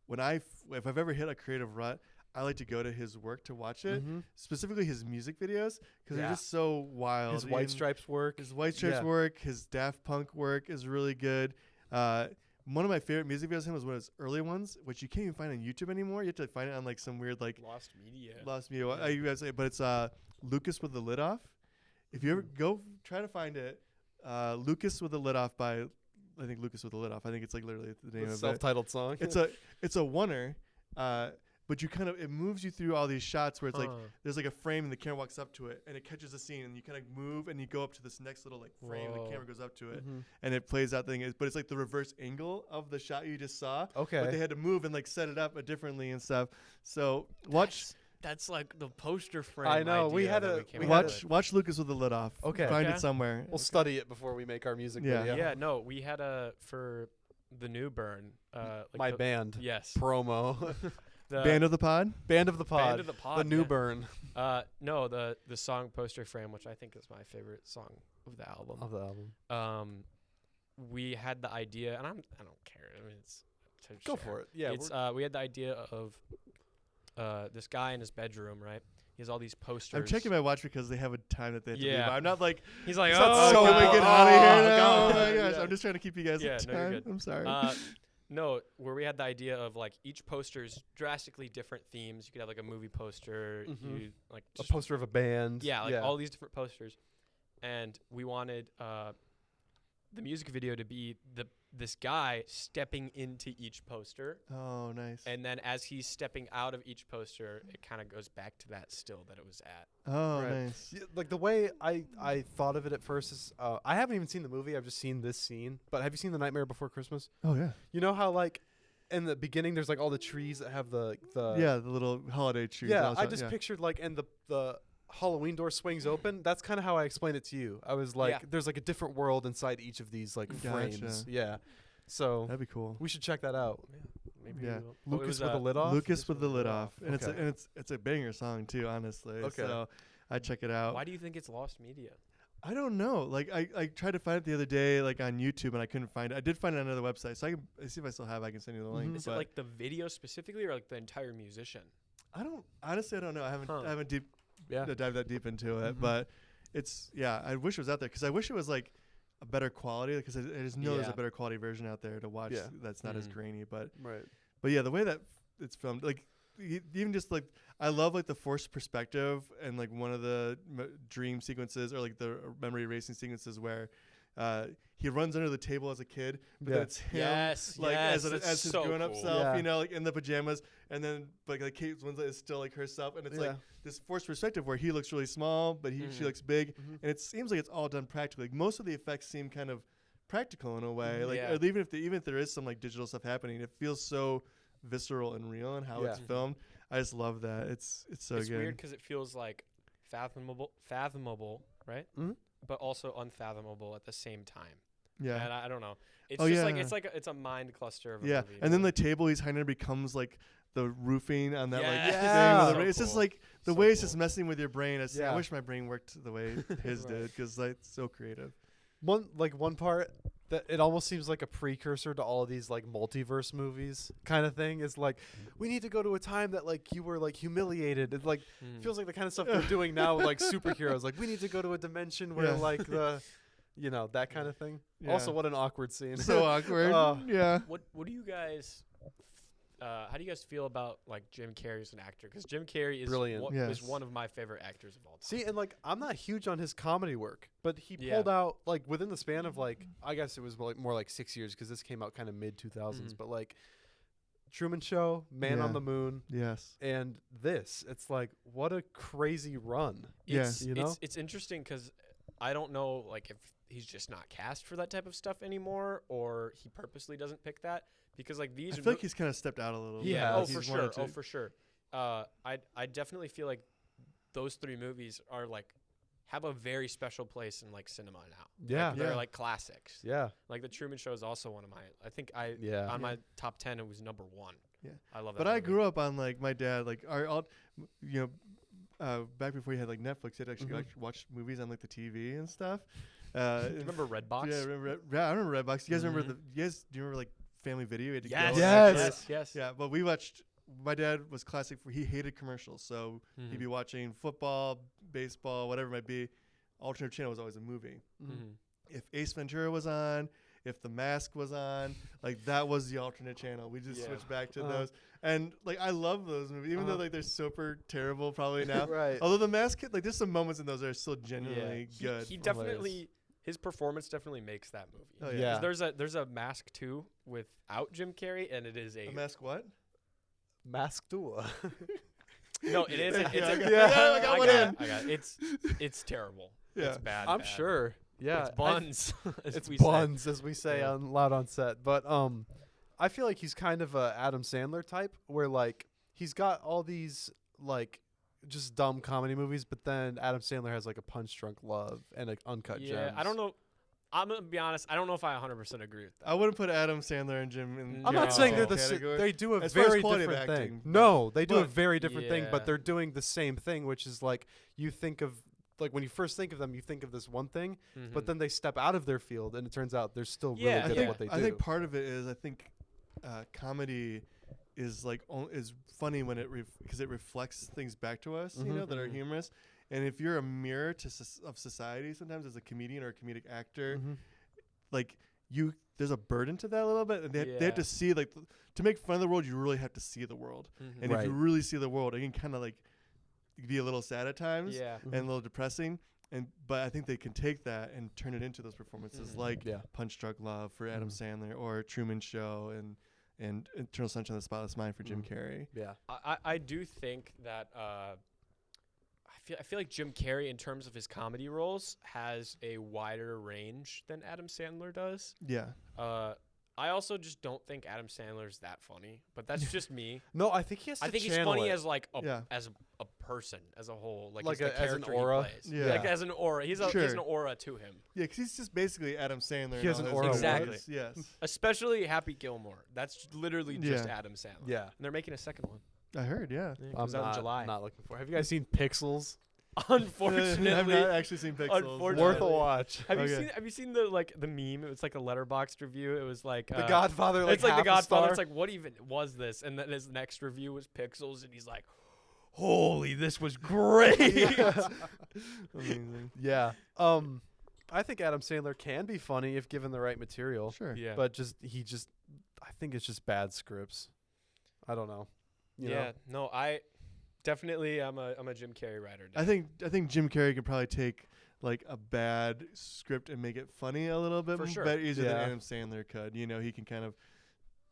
[SPEAKER 2] if I've ever hit a creative rut, I like to go to his work to watch it, specifically his music videos, because they're just so wild.
[SPEAKER 1] His White Stripes work.
[SPEAKER 2] His Daft Punk work is really good. One of my favorite music videos of him was one of his early ones, which you can't even find on YouTube anymore. You have to find it on like some weird like
[SPEAKER 3] Lost Media.
[SPEAKER 2] Yeah. You guys say, but it's Lucas with the Lid Off. If you ever go try to find it, Lucas with the Lid Off by I think Lucas with the Lid Off. I think it's like literally the name of it.
[SPEAKER 1] Self-titled song.
[SPEAKER 2] It's a oneer. But you kind of, it moves you through all these shots where it's like, there's like a frame and the camera walks up to it and it catches the scene and you kind of move and you go up to this next little like frame and the camera goes up to it and it plays that thing. But it's like the reverse angle of the shot you just saw.
[SPEAKER 1] Okay.
[SPEAKER 2] But they had to move and like set it up differently and stuff. So
[SPEAKER 3] That's like the poster frame.
[SPEAKER 1] I know. We had
[SPEAKER 2] watch Lucas with the Lid Off.
[SPEAKER 1] Okay.
[SPEAKER 2] Find it somewhere.
[SPEAKER 1] We'll study it before we make our music video.
[SPEAKER 3] Yeah, no, we had for the new Burn.
[SPEAKER 1] My band.
[SPEAKER 3] Yes.
[SPEAKER 1] Promo.
[SPEAKER 2] Band of the Pod?
[SPEAKER 1] Band of the Pod.
[SPEAKER 3] Band of the Pod.
[SPEAKER 1] The new Burn.
[SPEAKER 3] No, the song Poster Frame, which I think is my favorite song of the album. We had the idea, and I don't care. I mean, it's
[SPEAKER 1] go for it. Yeah.
[SPEAKER 3] It's we had the idea of this guy in his bedroom, right? He has all these posters.
[SPEAKER 2] I'm checking my watch because they have a time that they have to leave. I'm not like
[SPEAKER 3] he's like,
[SPEAKER 2] can we get out of here now? Oh my gosh! I'm just trying to keep you guys on time.
[SPEAKER 3] You're good.
[SPEAKER 2] I'm sorry.
[SPEAKER 3] No, where we had the idea of like each poster's drastically different themes. You could have like a movie poster, you like
[SPEAKER 1] a poster of a band.
[SPEAKER 3] Yeah, like all these different posters, and we wanted the music video to be this guy stepping into each poster.
[SPEAKER 2] Oh, nice.
[SPEAKER 3] And then as he's stepping out of each poster, it kind of goes back to that still that it was at.
[SPEAKER 2] Oh, nice.
[SPEAKER 1] Yeah, like the way I thought of it at first is I haven't even seen the movie. I've just seen this scene. But have you seen The Nightmare Before Christmas?
[SPEAKER 2] Oh, yeah.
[SPEAKER 1] You know how like in the beginning there's like all the trees that have the
[SPEAKER 2] little holiday trees.
[SPEAKER 1] Yeah, I just pictured like and the Halloween door swings open. That's kind of how I explained it to you. I was like, there's like a different world inside each of these like frames. Yeah. So
[SPEAKER 2] that'd be cool.
[SPEAKER 1] We should check that out.
[SPEAKER 3] Yeah. Maybe
[SPEAKER 1] Lucas with the Lid Off.
[SPEAKER 2] Lucas with the Lid Off. And it's a banger song too, honestly. Okay. So I'd check it out.
[SPEAKER 3] Why do you think it's lost media?
[SPEAKER 2] I don't know. Like I tried to find it the other day, like on YouTube, and I couldn't find it. I did find it on another website, so I can see if I still have. I can send you the link.
[SPEAKER 3] Is it like the video specifically, or like the entire musician?
[SPEAKER 2] I don't know. I haven't dived that deep into it, but it's I wish it was out there because I wish it was like a better quality because I just know there's a better quality version out there to watch that's not as grainy. But yeah, the way that it's filmed, like even just like I love like the forced perspective and like one of the dream sequences or like the memory erasing sequences where he runs under the table as a kid, but then it's him as his grown up self, you know, like in the pajamas, and then like Kate Winslet is still like herself, and it's like this forced perspective where he looks really small, but she looks big, and it seems like it's all done practically. Like most of the effects seem kind of practical in a way, like even if there is some like digital stuff happening, it feels so visceral and real in how it's filmed. I just love that. It's so good.
[SPEAKER 3] It's weird because it feels like fathomable, right? Mm-hmm. But also unfathomable at the same time.
[SPEAKER 2] Yeah,
[SPEAKER 3] and I don't know. It's it's a mind cluster of a movie.
[SPEAKER 2] And then the table he's hiding becomes like the roofing on that thing. It's just like the way it's just messing with your brain. I wish my brain worked the way his did because it's so creative.
[SPEAKER 1] One part that it almost seems like a precursor to all of these like multiverse movies kind of thing is like we need to go to a time that like you were like humiliated. It like feels like the kind of stuff they're doing now with like superheroes. Like we need to go to a dimension where like the that kind of thing. Yeah. Also, what an awkward scene.
[SPEAKER 2] So awkward.
[SPEAKER 3] What do you guys? How do you guys feel about like Jim Carrey as an actor? Because Jim Carrey is
[SPEAKER 1] brilliant.
[SPEAKER 3] Is one of my favorite actors of all time.
[SPEAKER 1] See, and like I'm not huge on his comedy work, but he pulled out like within the span of like I guess it was like more like 6 years because this came out kind of mid 2000s. But like Truman Show, Man on the Moon, and this, it's like what a crazy run.
[SPEAKER 3] It's interesting because I don't know like if he's just not cast for that type of stuff anymore, or he purposely doesn't pick that. Because like these,
[SPEAKER 2] I feel like he's kind of stepped out a little.
[SPEAKER 3] Yeah, for sure. I definitely feel like those three movies are like have a very special place in like cinema now.
[SPEAKER 1] Yeah,
[SPEAKER 3] they're like classics.
[SPEAKER 1] Yeah,
[SPEAKER 3] like the Truman Show is also one of my. I think on my top 10 it was number 1. Yeah, I love that.
[SPEAKER 2] But I grew up on like my dad like back before he had like Netflix, he'd actually like watch movies on like the TV and stuff.
[SPEAKER 3] Remember Redbox?
[SPEAKER 2] Yeah, I remember Redbox. You guys remember do you remember like Family Video. We had to
[SPEAKER 3] Yes.
[SPEAKER 2] go
[SPEAKER 3] Yes.
[SPEAKER 2] Yeah, but we watched. My dad was classic. He hated commercials, so he'd be watching football, baseball, whatever it might be. Alternative channel was always a movie. If Ace Ventura was on, if The Mask was on, like that was the alternate channel. We just switched back to those. And like I love those movies, even though like they're super terrible probably now.
[SPEAKER 1] Right.
[SPEAKER 2] Although The Mask, like there's some moments in those that are still genuinely good.
[SPEAKER 3] He definitely, his performance definitely makes that movie.
[SPEAKER 2] Oh, yeah.
[SPEAKER 3] 'Cause there's a Mask 2 without Jim Carrey, and it is a
[SPEAKER 2] Mask what?
[SPEAKER 1] Mask Duel.
[SPEAKER 3] No, it is.
[SPEAKER 2] I
[SPEAKER 3] I
[SPEAKER 2] got
[SPEAKER 3] it. It's terrible.
[SPEAKER 2] Yeah.
[SPEAKER 3] It's bad.
[SPEAKER 1] I'm
[SPEAKER 3] bad.
[SPEAKER 1] sure. Yeah.
[SPEAKER 3] It's buns.
[SPEAKER 1] It's buns, as we say on Loud on Set. But I feel like he's kind of a Adam Sandler type, where like he's got all these like just dumb comedy movies, but then Adam Sandler has like a Punch Drunk Love and like Uncut Gems.
[SPEAKER 3] I don't know. I'm gonna be honest. I don't know if I 100% agree with that.
[SPEAKER 2] I wouldn't put Adam Sandler and Jim in.
[SPEAKER 1] I'm not saying they're the same. They do a
[SPEAKER 2] As far as
[SPEAKER 1] very
[SPEAKER 2] quality of
[SPEAKER 1] different
[SPEAKER 2] acting,
[SPEAKER 1] thing. No, they do a
[SPEAKER 2] but-
[SPEAKER 1] very different thing, but
[SPEAKER 3] Yeah.
[SPEAKER 1] they're doing the same thing, which is like you think of like when you first think of them, you think of this one thing, but then they step out of their field, and it turns out they're still really
[SPEAKER 3] Yeah,
[SPEAKER 1] good
[SPEAKER 3] yeah.
[SPEAKER 1] at what they do.
[SPEAKER 2] I think part of it is comedy is like is funny when it because it reflects things back to us, you know, that are humorous. And if you're a mirror to of society, sometimes as a comedian or a comedic actor, like there's a burden to that a little bit, and they have to see like to make fun of the world, you really have to see the world, and if you really see the world, it can kind of like be a little sad at times, and a little depressing. But I think they can take that and turn it into those performances, like Punch Drunk Love for Adam Sandler, or Truman Show, and Eternal Sunshine of the Spotless Mind for Jim Carrey.
[SPEAKER 1] Yeah,
[SPEAKER 3] I do think that I feel like Jim Carrey, in terms of his comedy roles, has a wider range than Adam Sandler does.
[SPEAKER 2] Yeah.
[SPEAKER 3] I also just don't think Adam Sandler's that funny, but that's just me.
[SPEAKER 1] No, I think he has to
[SPEAKER 3] I think he's
[SPEAKER 1] channel
[SPEAKER 3] funny
[SPEAKER 1] it.
[SPEAKER 3] as like as a person as a whole, like
[SPEAKER 1] Like
[SPEAKER 3] he's the
[SPEAKER 1] as an
[SPEAKER 3] character
[SPEAKER 1] aura?
[SPEAKER 3] he plays.
[SPEAKER 2] Yeah.
[SPEAKER 3] Like as an aura. He has an aura to him.
[SPEAKER 2] Yeah, because he's just basically Adam Sandler.
[SPEAKER 1] He has
[SPEAKER 2] in
[SPEAKER 1] an
[SPEAKER 2] all his
[SPEAKER 1] aura.
[SPEAKER 2] movies.
[SPEAKER 3] Exactly.
[SPEAKER 2] Yes.
[SPEAKER 3] Especially Happy Gilmore. That's literally just
[SPEAKER 2] Yeah.
[SPEAKER 3] Adam Sandler.
[SPEAKER 1] Yeah.
[SPEAKER 3] And they're making a second one.
[SPEAKER 2] I heard, yeah.
[SPEAKER 3] It comes out in July.
[SPEAKER 1] Not looking for. Have you guys seen Pixels?
[SPEAKER 3] Unfortunately,
[SPEAKER 2] I've not actually seen Pixels.
[SPEAKER 3] Unfortunately.
[SPEAKER 1] Worth a watch.
[SPEAKER 3] Have you seen the meme? It was like a Letterboxd review. It was like
[SPEAKER 1] The Godfather. Like
[SPEAKER 3] it's like
[SPEAKER 1] half
[SPEAKER 3] The
[SPEAKER 1] a
[SPEAKER 3] Godfather.
[SPEAKER 1] star?
[SPEAKER 3] It's like, what even was this? And then his next review was Pixels, and he's like, "Holy, this was great."
[SPEAKER 2] Amazing.
[SPEAKER 1] Yeah. I think Adam Sandler can be funny if given the right material.
[SPEAKER 2] Sure.
[SPEAKER 3] Yeah.
[SPEAKER 1] But I think it's just bad scripts. I don't know. You know?
[SPEAKER 3] No, I definitely I'm a Jim Carrey writer.
[SPEAKER 2] I think Jim Carrey could probably take like a bad script and make it funny a little bit
[SPEAKER 3] For sure.
[SPEAKER 2] better easier than
[SPEAKER 1] Yeah.
[SPEAKER 2] Adam Sandler could. You know, he can kind of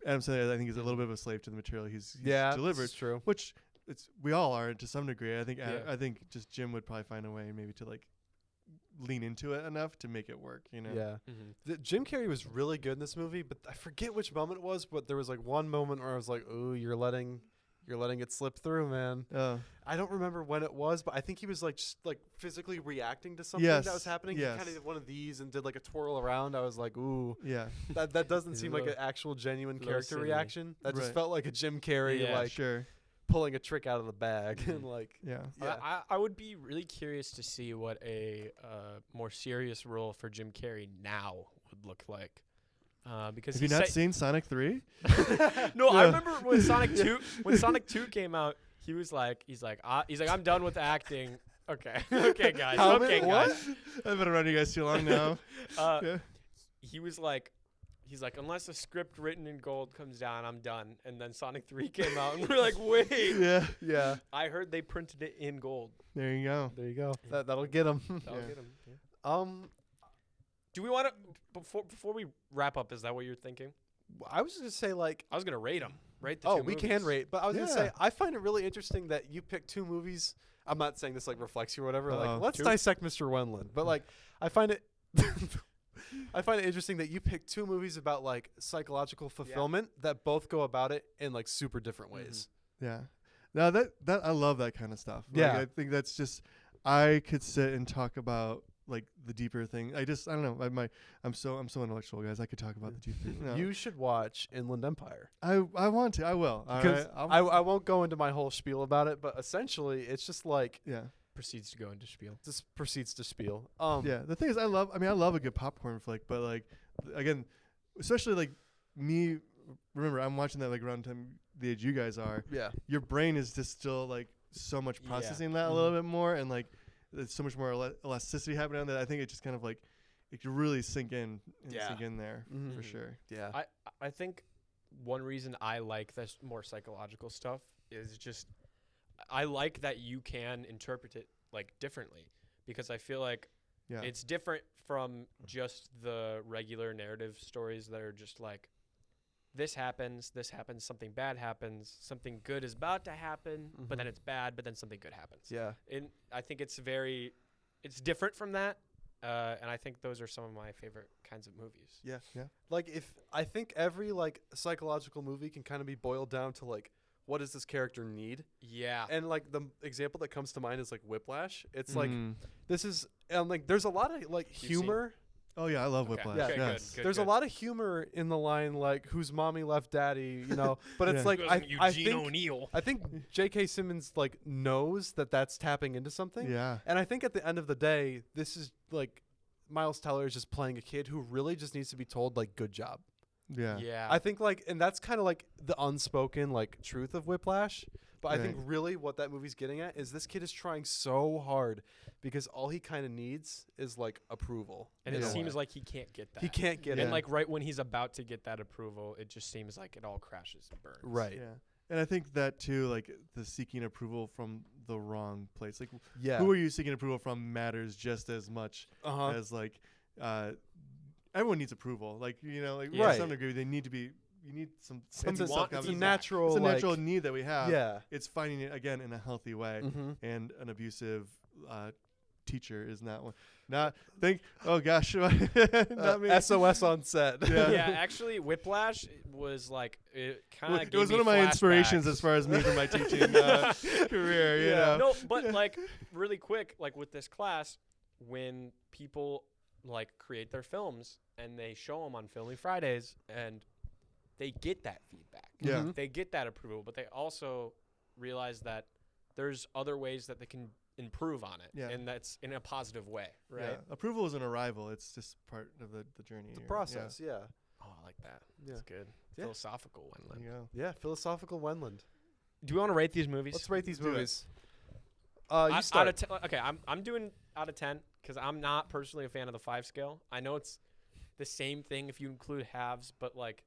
[SPEAKER 2] Adam Sandler, I think, is a little bit of a slave to the material he's delivered.
[SPEAKER 1] It's true.
[SPEAKER 2] Which we all are to some degree. I think
[SPEAKER 3] Yeah.
[SPEAKER 2] I think just Jim would probably find a way maybe to like lean into it enough to make it work, you know.
[SPEAKER 1] Yeah.
[SPEAKER 3] Mm-hmm.
[SPEAKER 1] Jim Carrey was really good in this movie, but I forget which moment it was, but there was like one moment where I was like, "Ooh, you're letting it slip through, man."
[SPEAKER 2] Oh.
[SPEAKER 1] I don't remember when it was, but I think he was like just like physically reacting to something
[SPEAKER 2] Yes,
[SPEAKER 1] that was happening.
[SPEAKER 2] yes.
[SPEAKER 1] He kind of did one of these and did like a twirl around. I was like, "Ooh,
[SPEAKER 2] Yeah.
[SPEAKER 1] that doesn't
[SPEAKER 3] He's a
[SPEAKER 1] seem like an
[SPEAKER 3] little-
[SPEAKER 1] actual genuine
[SPEAKER 3] little
[SPEAKER 1] character
[SPEAKER 3] silly.
[SPEAKER 1] reaction. That just
[SPEAKER 2] Right.
[SPEAKER 1] felt like a Jim Carrey
[SPEAKER 3] Yeah.
[SPEAKER 1] like
[SPEAKER 2] Sure.
[SPEAKER 1] pulling a trick out of the bag and like
[SPEAKER 2] Yeah.
[SPEAKER 1] yeah.
[SPEAKER 3] I would be really curious to see what a more serious role for Jim Carrey now would look like. Because
[SPEAKER 2] Have you not seen Sonic 3?
[SPEAKER 3] No, I
[SPEAKER 2] Yeah.
[SPEAKER 3] remember when Sonic 2 came out, he's like I'm done with acting. Okay. Okay, guys.
[SPEAKER 1] How
[SPEAKER 3] okay,
[SPEAKER 1] many-
[SPEAKER 3] guys.
[SPEAKER 2] I've been around you guys too long now. Yeah.
[SPEAKER 3] He was like unless a script written in gold comes down, I'm done. And then Sonic 3 came out and we're like, "Wait."
[SPEAKER 2] Yeah.
[SPEAKER 1] yeah.
[SPEAKER 3] I heard they printed it in gold.
[SPEAKER 2] There you go.
[SPEAKER 1] There you go. That'll get him.
[SPEAKER 3] That'll
[SPEAKER 2] Yeah.
[SPEAKER 3] get 'em, yeah. Do we want to before we wrap up? Is that what you're thinking?
[SPEAKER 1] I was gonna say like
[SPEAKER 3] I was gonna rate them. Rate the
[SPEAKER 1] oh,
[SPEAKER 3] two
[SPEAKER 1] we
[SPEAKER 3] movies.
[SPEAKER 1] can rate, but I was gonna
[SPEAKER 2] Yeah.
[SPEAKER 1] say I find it really interesting that you picked two movies. I'm not saying this like reflects you or whatever.
[SPEAKER 2] Uh-oh.
[SPEAKER 1] Like let's
[SPEAKER 3] Two?
[SPEAKER 1] dissect Mr. Wendland, but like I find it I find it interesting that you picked two movies about like psychological fulfillment that both go about it in like super different ways.
[SPEAKER 2] Yeah. Now that I love that kind of stuff. Like,
[SPEAKER 1] Yeah.
[SPEAKER 2] I think that's just I could sit and talk about like the deeper thing. I don't know. I'm so intellectual, guys. I could talk about the deeper. No.
[SPEAKER 1] You should watch Inland Empire.
[SPEAKER 2] I want to. I will. All
[SPEAKER 1] Because
[SPEAKER 2] right.
[SPEAKER 1] I won't go into my whole spiel about it, but essentially it's just like
[SPEAKER 2] yeah.
[SPEAKER 3] Proceeds to go into spiel.
[SPEAKER 1] just proceeds to spiel.
[SPEAKER 2] Yeah. The thing is, I love a good popcorn flick, but like again, especially like me remember, I'm watching that like around the age you guys are.
[SPEAKER 1] Yeah.
[SPEAKER 2] Your brain is just still like so much processing that a
[SPEAKER 1] Mm-hmm.
[SPEAKER 2] little bit more, and like there's so much more elasticity happening on that. I think it just kind of like it could really sink in there for sure.
[SPEAKER 1] Yeah.
[SPEAKER 3] I think one reason I like this more psychological stuff is just I like that you can interpret it like differently, because I feel like it's different from just the regular narrative stories that are just like this happens, something bad happens, something good is about to happen, but then it's bad, but then something good happens.
[SPEAKER 1] Yeah.
[SPEAKER 3] And I think it's different from that. And I think those are some of my favorite kinds of movies.
[SPEAKER 2] Yeah.
[SPEAKER 1] Like I think every like psychological movie can kind of be boiled down to like, what does this character need?
[SPEAKER 3] Yeah.
[SPEAKER 1] And like the example that comes to mind is like Whiplash. It's like this is like there's a lot of like humor.
[SPEAKER 2] Oh yeah, I love
[SPEAKER 3] Okay.
[SPEAKER 2] Whiplash.
[SPEAKER 1] Yeah.
[SPEAKER 3] Okay,
[SPEAKER 2] Yes.
[SPEAKER 3] good.
[SPEAKER 1] There's a lot of humor in the line like whose mommy left daddy, you know. But it's like I
[SPEAKER 3] Eugene
[SPEAKER 1] think
[SPEAKER 3] O'Neill.
[SPEAKER 1] I think J.K. Simmons like knows that that's tapping into something.
[SPEAKER 2] Yeah.
[SPEAKER 1] And I think at the end of the day, this is like Miles Teller is just playing a kid who really just needs to be told like good job.
[SPEAKER 2] Yeah.
[SPEAKER 3] Yeah.
[SPEAKER 1] I think like, and that's kind of like the unspoken like truth of Whiplash. But I think
[SPEAKER 2] Right.
[SPEAKER 1] really what that movie's getting at is this kid is trying so hard because all he kind of needs is like approval.
[SPEAKER 3] And
[SPEAKER 1] in
[SPEAKER 3] it
[SPEAKER 1] a
[SPEAKER 3] seems
[SPEAKER 1] way.
[SPEAKER 3] like he can't get that.
[SPEAKER 1] He can't get
[SPEAKER 3] And
[SPEAKER 1] it.
[SPEAKER 3] like right when he's about to get that approval, it just seems like it all crashes and burns.
[SPEAKER 1] Right.
[SPEAKER 2] Yeah. And I think that too, like the seeking approval from the wrong place. Like,
[SPEAKER 1] Yeah.
[SPEAKER 2] who are you seeking approval from matters just as much
[SPEAKER 1] Uh-huh.
[SPEAKER 2] as like, everyone needs approval. Like, you know, like
[SPEAKER 3] Yeah.
[SPEAKER 2] to some degree, you need some
[SPEAKER 1] It's a
[SPEAKER 2] self-confidence.
[SPEAKER 1] natural,
[SPEAKER 2] It's a
[SPEAKER 1] like,
[SPEAKER 2] natural need that we have.
[SPEAKER 1] Yeah.
[SPEAKER 2] It's finding it again in a healthy way.
[SPEAKER 1] Mm-hmm.
[SPEAKER 2] And an abusive teacher is not one. Oh gosh, not me.
[SPEAKER 1] SOS on set.
[SPEAKER 2] Yeah.
[SPEAKER 3] Yeah, actually, Whiplash was like it kind of.
[SPEAKER 2] It was one of my inspirations as far as me for my teaching career. You know.
[SPEAKER 3] No, but like really quick, like with this class, when people like create their films and they show them on Filming Fridays, and they get that feedback.
[SPEAKER 2] Yeah.
[SPEAKER 1] Mhm.
[SPEAKER 3] They get that approval, but they also realize that there's other ways that they can improve on it,
[SPEAKER 2] Yeah.
[SPEAKER 3] and that's in a positive way, right?
[SPEAKER 2] Yeah. Approval is an arrival. It's just part of the journey.
[SPEAKER 1] The
[SPEAKER 2] here.
[SPEAKER 1] process. Yeah.
[SPEAKER 3] Oh, I like that.
[SPEAKER 1] Yeah.
[SPEAKER 3] That's good.
[SPEAKER 1] Yeah.
[SPEAKER 3] Philosophical
[SPEAKER 2] Yeah.
[SPEAKER 3] Wendland.
[SPEAKER 2] There you go.
[SPEAKER 1] Yeah. Philosophical Wendland.
[SPEAKER 3] Do we want to rate these movies?
[SPEAKER 1] Let's rate these
[SPEAKER 2] Do it.
[SPEAKER 1] movies. You
[SPEAKER 3] Out
[SPEAKER 1] start.
[SPEAKER 3] of 10, okay, I'm doing out of 10 because I'm not personally a fan of the 5 scale. I know it's the same thing if you include halves, but like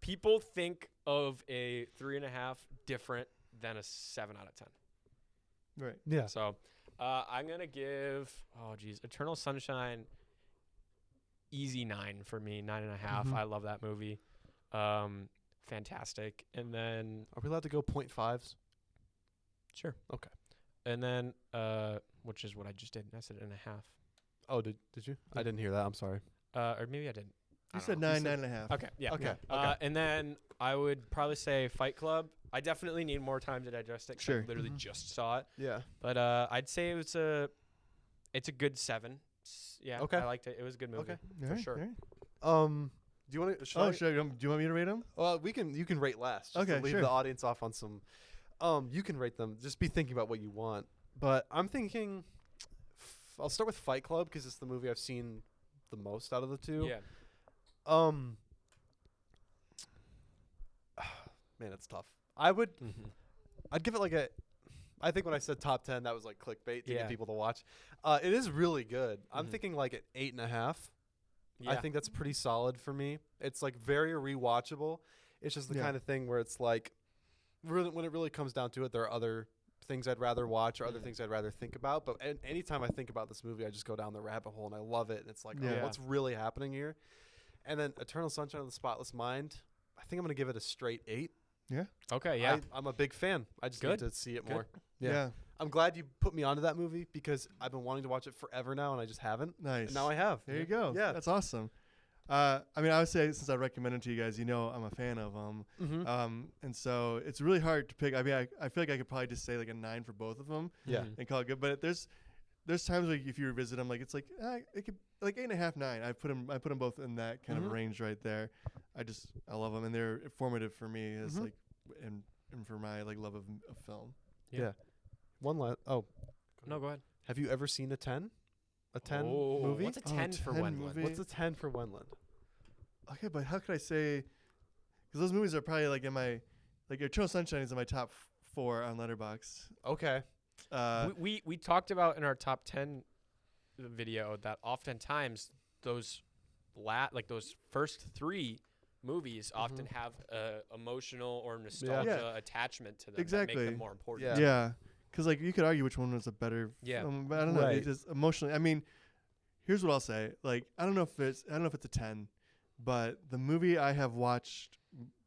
[SPEAKER 3] people think of a 3.5 different than a 7 out of 10.
[SPEAKER 2] Right.
[SPEAKER 1] Yeah.
[SPEAKER 3] So I'm gonna give Eternal Sunshine easy 9 for me, 9.5.
[SPEAKER 1] Mhm.
[SPEAKER 3] I love that movie. Fantastic. And then
[SPEAKER 1] Are we allowed to go 0.5s?
[SPEAKER 3] sure.
[SPEAKER 1] Okay.
[SPEAKER 3] And then which is what I just did. I said 1.5.
[SPEAKER 1] Oh, did you? I didn't hear that. I'm sorry.
[SPEAKER 3] Or maybe I didn't. I
[SPEAKER 2] You
[SPEAKER 3] don't
[SPEAKER 2] said
[SPEAKER 3] know.
[SPEAKER 2] 9.5.
[SPEAKER 3] Okay. Yeah.
[SPEAKER 1] Okay.
[SPEAKER 3] Yeah.
[SPEAKER 1] Okay.
[SPEAKER 3] And then I would probably say Fight Club. I definitely need more time to digest it. 'Cause
[SPEAKER 2] Sure.
[SPEAKER 3] I literally
[SPEAKER 1] Mhm.
[SPEAKER 3] just saw it.
[SPEAKER 1] Yeah.
[SPEAKER 3] But I'd say it's a good 7. Yeah.
[SPEAKER 1] Okay.
[SPEAKER 3] I liked it. It was a good movie.
[SPEAKER 1] Okay.
[SPEAKER 2] All
[SPEAKER 3] For
[SPEAKER 2] right,
[SPEAKER 3] sure.
[SPEAKER 2] all right.
[SPEAKER 1] Do you want to?
[SPEAKER 2] Oh, do you want me to rate them?
[SPEAKER 1] Well, you can rate last. Just to
[SPEAKER 2] Okay,
[SPEAKER 1] leave
[SPEAKER 2] sure.
[SPEAKER 1] the audience off on some. You can rate them. Just be thinking about what you want. But I'm thinking, I'll start with Fight Club because it's the movie I've seen the most out of the two.
[SPEAKER 3] Yeah.
[SPEAKER 1] Man, it's tough. I'd
[SPEAKER 3] Mm-hmm.
[SPEAKER 1] give it like a. I think when I said top 10, that was like clickbait to
[SPEAKER 3] Yeah.
[SPEAKER 1] get people to watch. It is really good. I'm
[SPEAKER 3] Mhm.
[SPEAKER 1] thinking like an 8.5.
[SPEAKER 3] Yeah.
[SPEAKER 1] I think that's pretty solid for me. It's like very rewatchable. It's just the
[SPEAKER 2] Yeah.
[SPEAKER 1] kind of thing where it's like, really, when it really comes down to it, there are other things I'd rather watch or other
[SPEAKER 3] Mhm.
[SPEAKER 1] things I'd rather think about. But anytime I think about this movie, I just go down the rabbit hole and I love it. And it's like,
[SPEAKER 2] Yeah.
[SPEAKER 1] oh, what's really happening here? And then Eternal Sunshine of the Spotless Mind, I think I'm going to give it a straight 8.
[SPEAKER 3] Okay. Yeah.
[SPEAKER 1] I'm a big fan. I just
[SPEAKER 3] Good.
[SPEAKER 1] need to see it
[SPEAKER 3] Good.
[SPEAKER 1] more.
[SPEAKER 2] Yeah.
[SPEAKER 1] I'm glad you put me onto that movie because I've been wanting to watch it forever now and I just haven't.
[SPEAKER 2] Nice.
[SPEAKER 1] And now I have.
[SPEAKER 2] There you go.
[SPEAKER 1] Yeah.
[SPEAKER 2] That's awesome. I mean, I would say since I recommended to you guys, you know, I'm a fan of them.
[SPEAKER 1] Mm-hmm.
[SPEAKER 2] And so it's really hard to pick. I mean, I feel like I could probably just say like a 9 for both of them
[SPEAKER 1] Yeah.
[SPEAKER 3] Mhm.
[SPEAKER 2] and call it good. But there's times like if you revisit them, like it's like it could like 8.5, 9. I put them both in that kind
[SPEAKER 1] Mhm.
[SPEAKER 2] of range right there. I love them and they're formative for me as
[SPEAKER 1] Mhm.
[SPEAKER 2] like and for my like love of film.
[SPEAKER 3] Yeah.
[SPEAKER 1] One last. Oh,
[SPEAKER 3] No, go ahead.
[SPEAKER 1] have you ever seen a 10? A 10
[SPEAKER 3] Oh,
[SPEAKER 1] movie?
[SPEAKER 3] What's a
[SPEAKER 2] Oh,
[SPEAKER 3] 10 for
[SPEAKER 2] 10
[SPEAKER 3] Wendland?
[SPEAKER 2] movie?
[SPEAKER 1] What's a 10 for Wendland?
[SPEAKER 2] Okay, but how could I say because those movies are probably like in my Eternal Sunshine is in my top 4 on Letterboxd.
[SPEAKER 1] Okay.
[SPEAKER 3] We talked about in our top 10 video that oftentimes those those first 3 movies often have emotional or nostalgia attachment to them that make them more important.
[SPEAKER 2] Yeah. Because like you could argue which one was a better film, but I don't know. It just emotionally. I mean, here's what I'll say. Like I don't know if it's a 10, but the movie I have watched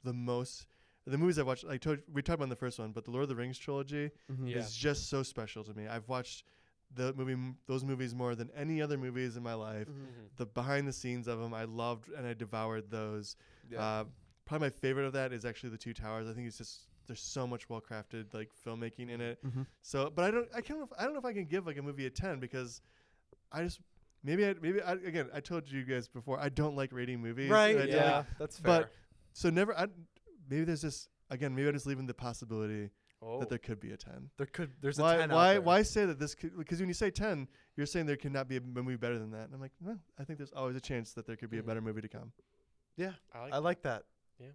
[SPEAKER 2] the most, the movies I've watched, we talked about in the first one, but the Lord of the Rings trilogy is just so special to me. I've watched those movies more than any other movies in my life. The behind the scenes of them I loved and I devoured those. Probably my favorite of that is actually The Two Towers. I think it's just there's so much well crafted like filmmaking in it. So, but I don't know if I can give like a movie a 10 because I just again I told you guys before I don't like rating movies.
[SPEAKER 1] Right. Yeah, that's fair.
[SPEAKER 2] But so maybe there's just maybe I'm just leaving the possibility that there could be a 10.
[SPEAKER 1] There's a 10 out there.
[SPEAKER 2] Why say that this could, because when you say 10, you're saying there cannot be a movie better than that. And I'm like, well, I think there's always a chance that there could be a better movie to come.
[SPEAKER 1] Yeah. I like that.
[SPEAKER 3] Yeah.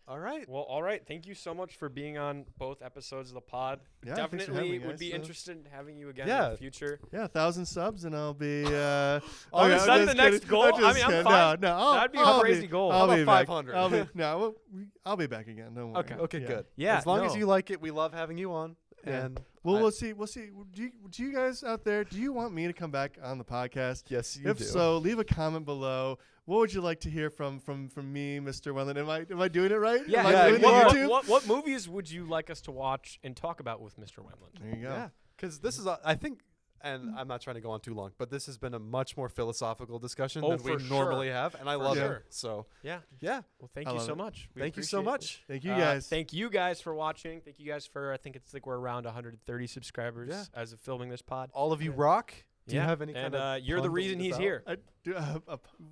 [SPEAKER 1] All right.
[SPEAKER 3] Well, all right. Thank you so much for being on both episodes of the pod.
[SPEAKER 2] Yeah,
[SPEAKER 3] definitely would be interested in having you again in the future.
[SPEAKER 2] Yeah, 1,000 subs and I'll be.
[SPEAKER 3] Is that the next goal? I mean, I'm fine.
[SPEAKER 2] No,
[SPEAKER 3] that'd be a crazy goal.
[SPEAKER 2] I'll be
[SPEAKER 1] 500.
[SPEAKER 2] I'll be back again. Don't worry.
[SPEAKER 1] Okay, good.
[SPEAKER 3] Yeah,
[SPEAKER 1] as long as you like it, we love having you on.
[SPEAKER 2] Yeah. And we'll see. Do you guys out there? Do you want me to come back on the podcast?
[SPEAKER 1] Yes, you do.
[SPEAKER 2] If so, leave a comment below. What would you like to hear from me, Mr. Wendland? Am I doing it right?
[SPEAKER 3] Yeah. What movies would you like us to watch and talk about with Mr. Wendland?
[SPEAKER 2] There you go.
[SPEAKER 1] Yeah, because this is I think, and I'm not trying to go on too long, but this has been a much more philosophical discussion than we normally have, and I love it. So
[SPEAKER 3] yeah.
[SPEAKER 1] Well,
[SPEAKER 3] thank you so much.
[SPEAKER 1] Thank you so much.
[SPEAKER 2] Thank you guys.
[SPEAKER 3] Thank you guys for watching. Thank you guys for I think it's like we're around 130 subscribers as of filming this pod.
[SPEAKER 1] All of you rock. Do you have any kind of
[SPEAKER 3] you're the reason he's here.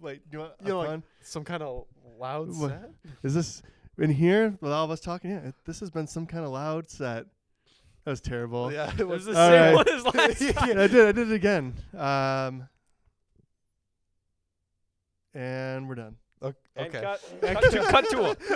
[SPEAKER 2] Wait, do you want
[SPEAKER 1] like some kind of loud set?
[SPEAKER 2] Is this in here with all of us talking? Yeah, this has been some kind of loud set. That was terrible.
[SPEAKER 1] Yeah,
[SPEAKER 3] it was the same one as last time.
[SPEAKER 2] I did it again. And we're done.
[SPEAKER 1] Okay.
[SPEAKER 3] And cut to him.